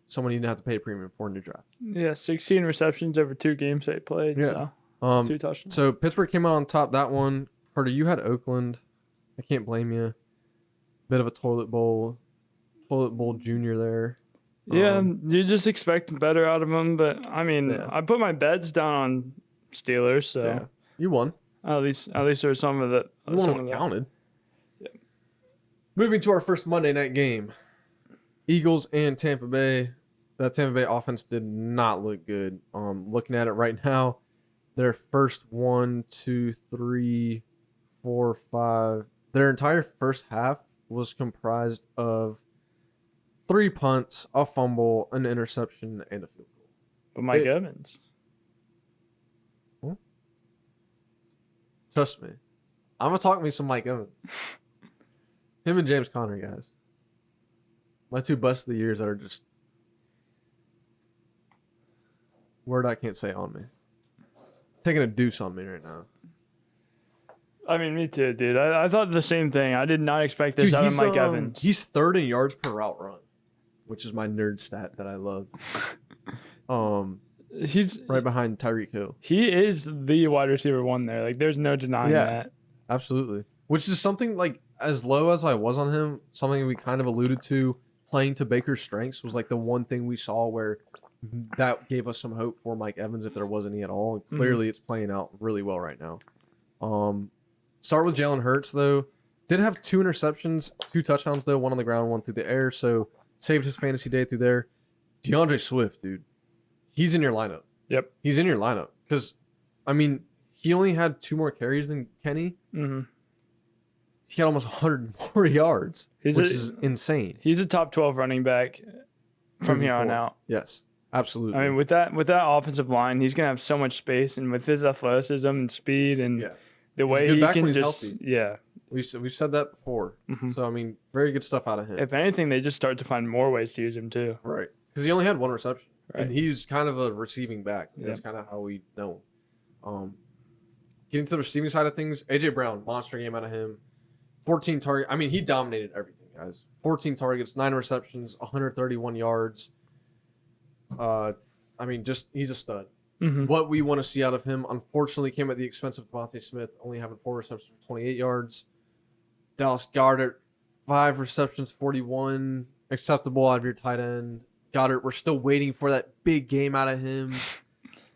Someone you didn't have to pay a premium for in your draft. Yeah, 16 receptions over 2 games they played. Yeah. So 2 touchdowns. So Pittsburgh came out on top that one. Carter, you had Oakland. I can't blame you. Bit of a toilet bowl junior there. Yeah, you just expect better out of them. But I mean, I put my bets down on Steelers, so you won. At least there was some of that. You won what counted. Yeah. Moving to our first Monday night game, Eagles and Tampa Bay. That Tampa Bay offense did not look good. Looking at it right now, their first 1, 2, 3, 4, 5. Their entire first half was comprised of 3 punts, a fumble, an interception, and a field goal. But Mike Evans. Trust me. I'm going to talk me some Mike Evans. Him and James Conner, guys. My 2 busts of the years that are just... Word I can't say on me. Taking a deuce on me right now. I mean, me too, dude. I thought the same thing. I did not expect this out of Mike Evans. He's 3rd in yards per route run, which is my nerd stat that I love. He's right behind Tyreek Hill. He is the wide receiver 1 there. There's no denying that. Absolutely. Which is something as low as I was on him, something we kind of alluded to, playing to Baker's strengths was the one thing we saw where that gave us some hope for Mike Evans if there was any at all. And clearly it's playing out really well right now. Start with Jalen Hurts though. Did have 2 interceptions, 2 touchdowns though, 1 on the ground, 1 through the air. So saved his fantasy day through there. DeAndre Swift, dude. He's in your lineup. Yep. He's in your lineup. Because, I mean, he only had 2 more carries than Kenny. Mm-hmm. He had almost 100 more yards, which is insane. He's a top 12 running back from here on out. Yes, absolutely. I mean, with that offensive line, he's going to have so much space. And with his athleticism and speed and the way he can just... Healthy. Yeah. We've said that before. Mm-hmm. So, I mean, very good stuff out of him. If anything, they just start to find more ways to use him, too. Right. Because he only had 1 reception. Right. And he's kind of a receiving back. That's kind of how we know him. Getting to the receiving side of things, A.J. Brown, monster game out of him. 14 targets. I mean, he dominated everything, guys. 14 targets, 9 receptions, 131 yards. I mean, he's a stud. Mm-hmm. What we want to see out of him, unfortunately, came at the expense of Devontae Smith, only having 4 receptions for 28 yards. Dallas Goedert, 5 receptions, 41. Acceptable out of your tight end. Goddard, we're still waiting for that big game out of him.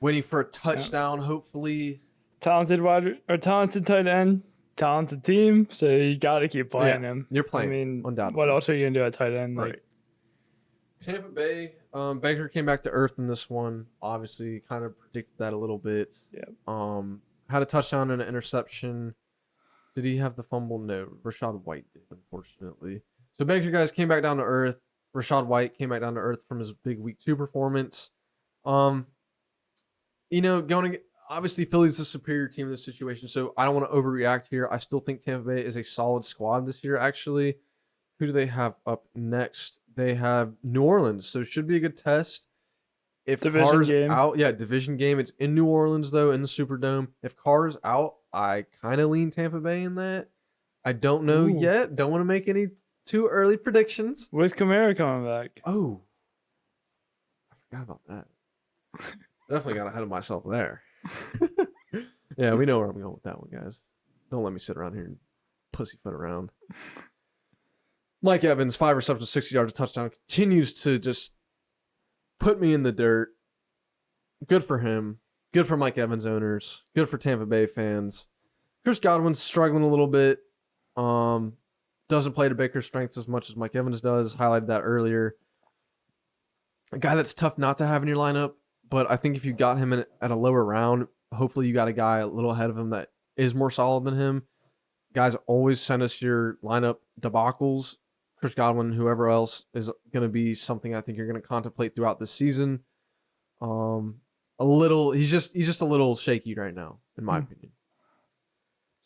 Waiting for a touchdown, hopefully. Talented tight end, talented team. So you got to keep playing him. You're playing. I mean, undoubtedly. what else are you gonna do at tight end? Right. Tampa Bay, Baker came back to earth in this one. Obviously, kind of predicted that a little bit. Yeah. Had a touchdown and an interception. Did he have the fumble? No. Rashad White did, unfortunately. So Baker, guys, came back down to earth. Rashad White came back down to earth from his big Week 2 performance. Obviously Philly's the superior team in this situation, so I don't want to overreact here. I still think Tampa Bay is a solid squad this year, actually. Who do they have up next? They have New Orleans, so it should be a good test. If Carr's out, division game. It's in New Orleans, though, in the Superdome. If Carr's out, I kind of lean Tampa Bay in that. I don't know yet. Don't want to make any too early predictions. With Kamara coming back. Oh. I forgot about that. Definitely got ahead of myself there. Yeah, we know where I'm going with that one, guys. Don't let me sit around here and pussyfoot around. Mike Evans, 5 receptions, 60 yards, a touchdown, continues to just put me in the dirt. Good for him. Good for Mike Evans owners. Good for Tampa Bay fans. Chris Godwin's struggling a little bit. Doesn't play to Baker's strengths as much as Mike Evans does. Highlighted that earlier. A guy that's tough not to have in your lineup, but I think if you got him at a lower round, hopefully you got a guy a little ahead of him that is more solid than him. Guys, always send us your lineup debacles. Chris Godwin, whoever else, is going to be something I think you're going to contemplate throughout this season. He's just a little shaky right now, in my opinion.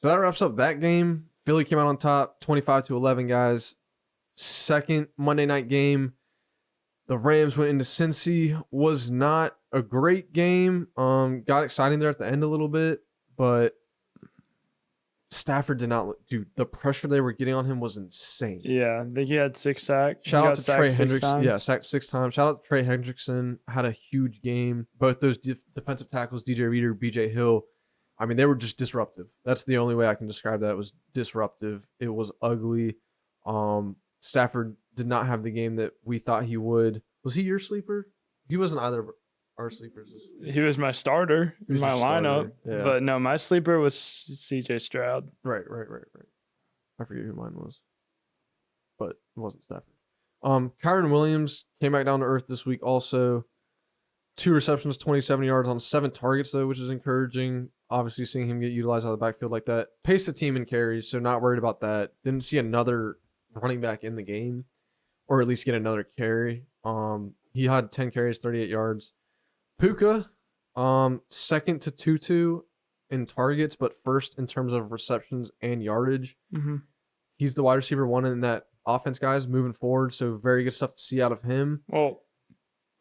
So that wraps up that game. Philly came out on top, 25-11, guys. Second Monday night game. The Rams went into Cincy. Was not a great game. Got exciting there at the end a little bit, but Stafford did not look. Dude, the pressure they were getting on him was insane. Yeah, I think he had 6 sacks. Shout out to Trey Hendrickson. Yeah, sacked 6 times. Shout out to Trey Hendrickson. Had a huge game. Both those defensive tackles, DJ Reader, BJ Hill. I mean, they were just disruptive. That's the only way I can describe that. It was disruptive. It was ugly. Stafford did not have the game that we thought he would. Was he your sleeper? He wasn't either of our sleepers. He was my starter in my lineup. Yeah. But no, my sleeper was CJ Stroud. Right. I forget who mine was. But it wasn't Stafford. Kyron Williams came back down to earth this week also. 2 receptions, 27 yards on 7 targets, though, which is encouraging. Obviously, seeing him get utilized out of the backfield like that. Paced the team in carries, so not worried about that. Didn't see another running back in the game, or at least get another carry. He had 10 carries, 38 yards. Puka, second to Tutu in targets, but first in terms of receptions and yardage. Mm-hmm. He's the wide receiver 1 in that offense, guys, moving forward, so very good stuff to see out of him. Well,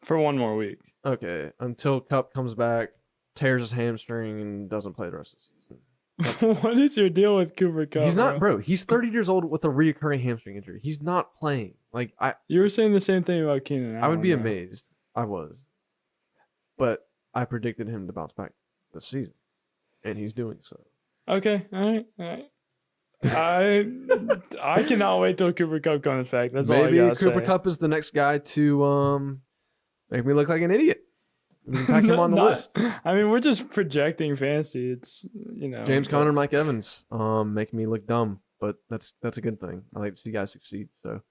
for 1 more week. Okay, until Kupp comes back, tears his hamstring, and doesn't play the rest of the season. What is your deal with Cooper Kupp? He's not, bro. He's 30 years old with a reoccurring hamstring injury. He's not playing. You were saying the same thing about Keenan Allen. I would be amazed. I was. But I predicted him to bounce back this season, and he's doing so. Okay, all right. I cannot wait till Cooper Kupp comes back. That's maybe all I gotta Cooper say. Kupp is the next guy to make me look like an idiot. Pack him on the list. I mean, we're just projecting fantasy. It's James Conner, Mike Evans, making me look dumb, but that's a good thing. I like to see guys succeed. So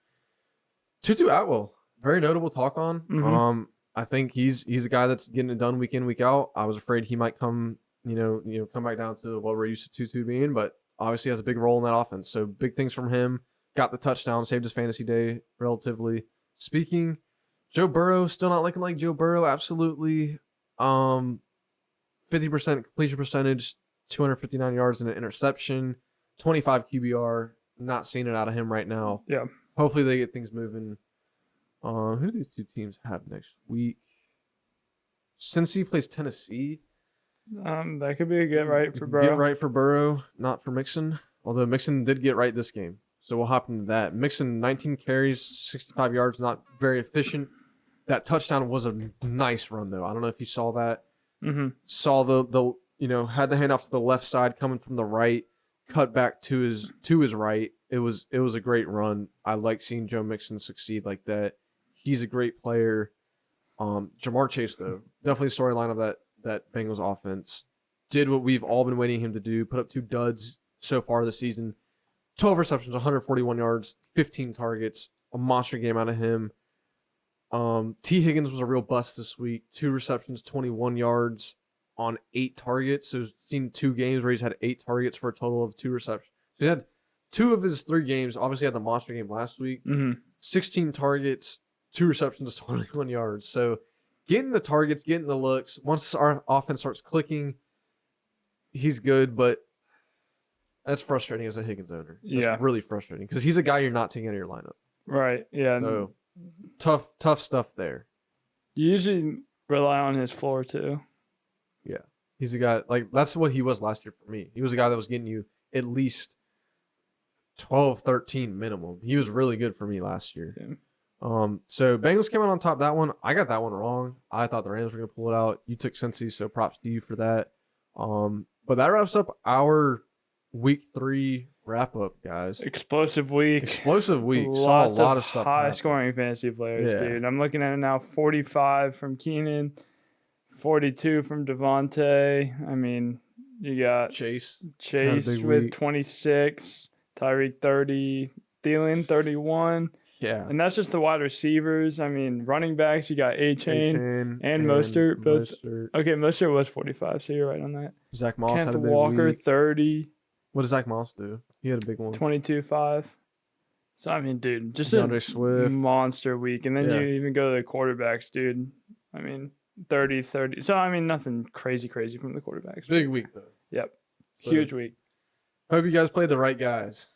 Tutu Atwell, very notable talk on. Mm-hmm. I think he's a guy that's getting it done week in, week out. I was afraid he might come back down to what we're used to Tutu being, but obviously has a big role in that offense. So big things from him. Got the touchdown, saved his fantasy day relatively speaking. Joe Burrow, still not looking like Joe Burrow, absolutely. 50% completion percentage, 259 yards and an interception, 25 QBR. Not seeing it out of him right now. Yeah. Hopefully they get things moving. Who do these 2 teams have next week? Cincy plays Tennessee. That could be a get right for Burrow. Get right for Burrow, not for Mixon. Although Mixon did get right this game. So we'll hop into that. Mixon, 19 carries, 65 yards, not very efficient. That touchdown was a nice run, though. I don't know if you saw that. Mm-hmm. Saw the had the handoff to the left side coming from the right, cut back to his right. It was a great run. I like seeing Joe Mixon succeed like that. He's a great player. Jamar Chase, though, definitely storyline of that Bengals offense did what we've all been waiting him to do, put up 2 duds so far this season. 12 receptions, 141 yards, 15 targets, a monster game out of him. T. Higgins was a real bust this week. 2 receptions, 21 yards on 8 targets. So seen 2 games where he's had 8 targets for a total of 2 receptions. So he had 2 of his 3 games. Obviously had the monster game last week. 16 targets, 2 receptions, 21 yards. So getting the targets, getting the looks. Once our offense starts clicking, he's good, but that's frustrating as a Higgins owner. That's really frustrating because he's a guy you're not taking out of your lineup. Right. Yeah. So tough stuff there. You usually rely on his floor too. Yeah. He's a guy, like, that's what he was last year for me. He was a guy that was getting you at least 12, 13 minimum. He was really good for me last year. Yeah. So Bengals came out on top of that one. I got that one wrong. I thought the Rams were going to pull it out. You took Cincy, so props to you for that. But that wraps up our week 3 wrap up, guys. Explosive week. Saw a lot of stuff. High scoring fantasy players, dude. I'm looking at it now. 45 from Keenan, 42 from Devontae. I mean, you got Chase with week. 26, Tyreek 30, Thielen 31. Yeah. And that's just the wide receivers. I mean, running backs, you got A-Chain and Mostert. Both. Okay, Mostert was 45, so you're right on that. Zach Moss Kenneth had a big Walker, week. 30. What does Zach Moss do? He had a big one. 22-5. So, I mean, dude, just DeAndre a Swift. monster week. And then you even go to the quarterbacks, dude. I mean, 30. So, I mean, nothing crazy from the quarterbacks. Big week, though. Yep. So, huge week. Hope you guys played the right guys.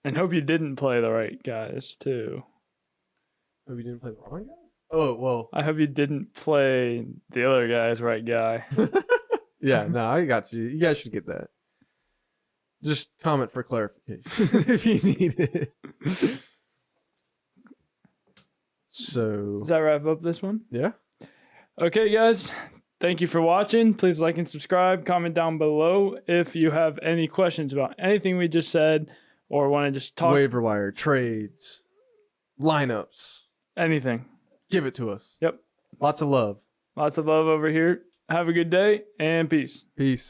And hope you didn't play the right guys, too. Hope you didn't play the wrong guy? Oh, well. I hope you didn't play the other guy's right guy. Yeah, no, I got you. You guys should get that. Just comment for clarification if you need it. So, Does that wrap up this one? yeah. Okay, guys. Thank you for watching. Please like and subscribe. Comment down below if you have any questions about anything we just said or want to just talk. Waiver wire, trades, lineups. Anything. Give it to us. Yep. Lots of love. Lots of love over here. Have a good day and peace. Peace.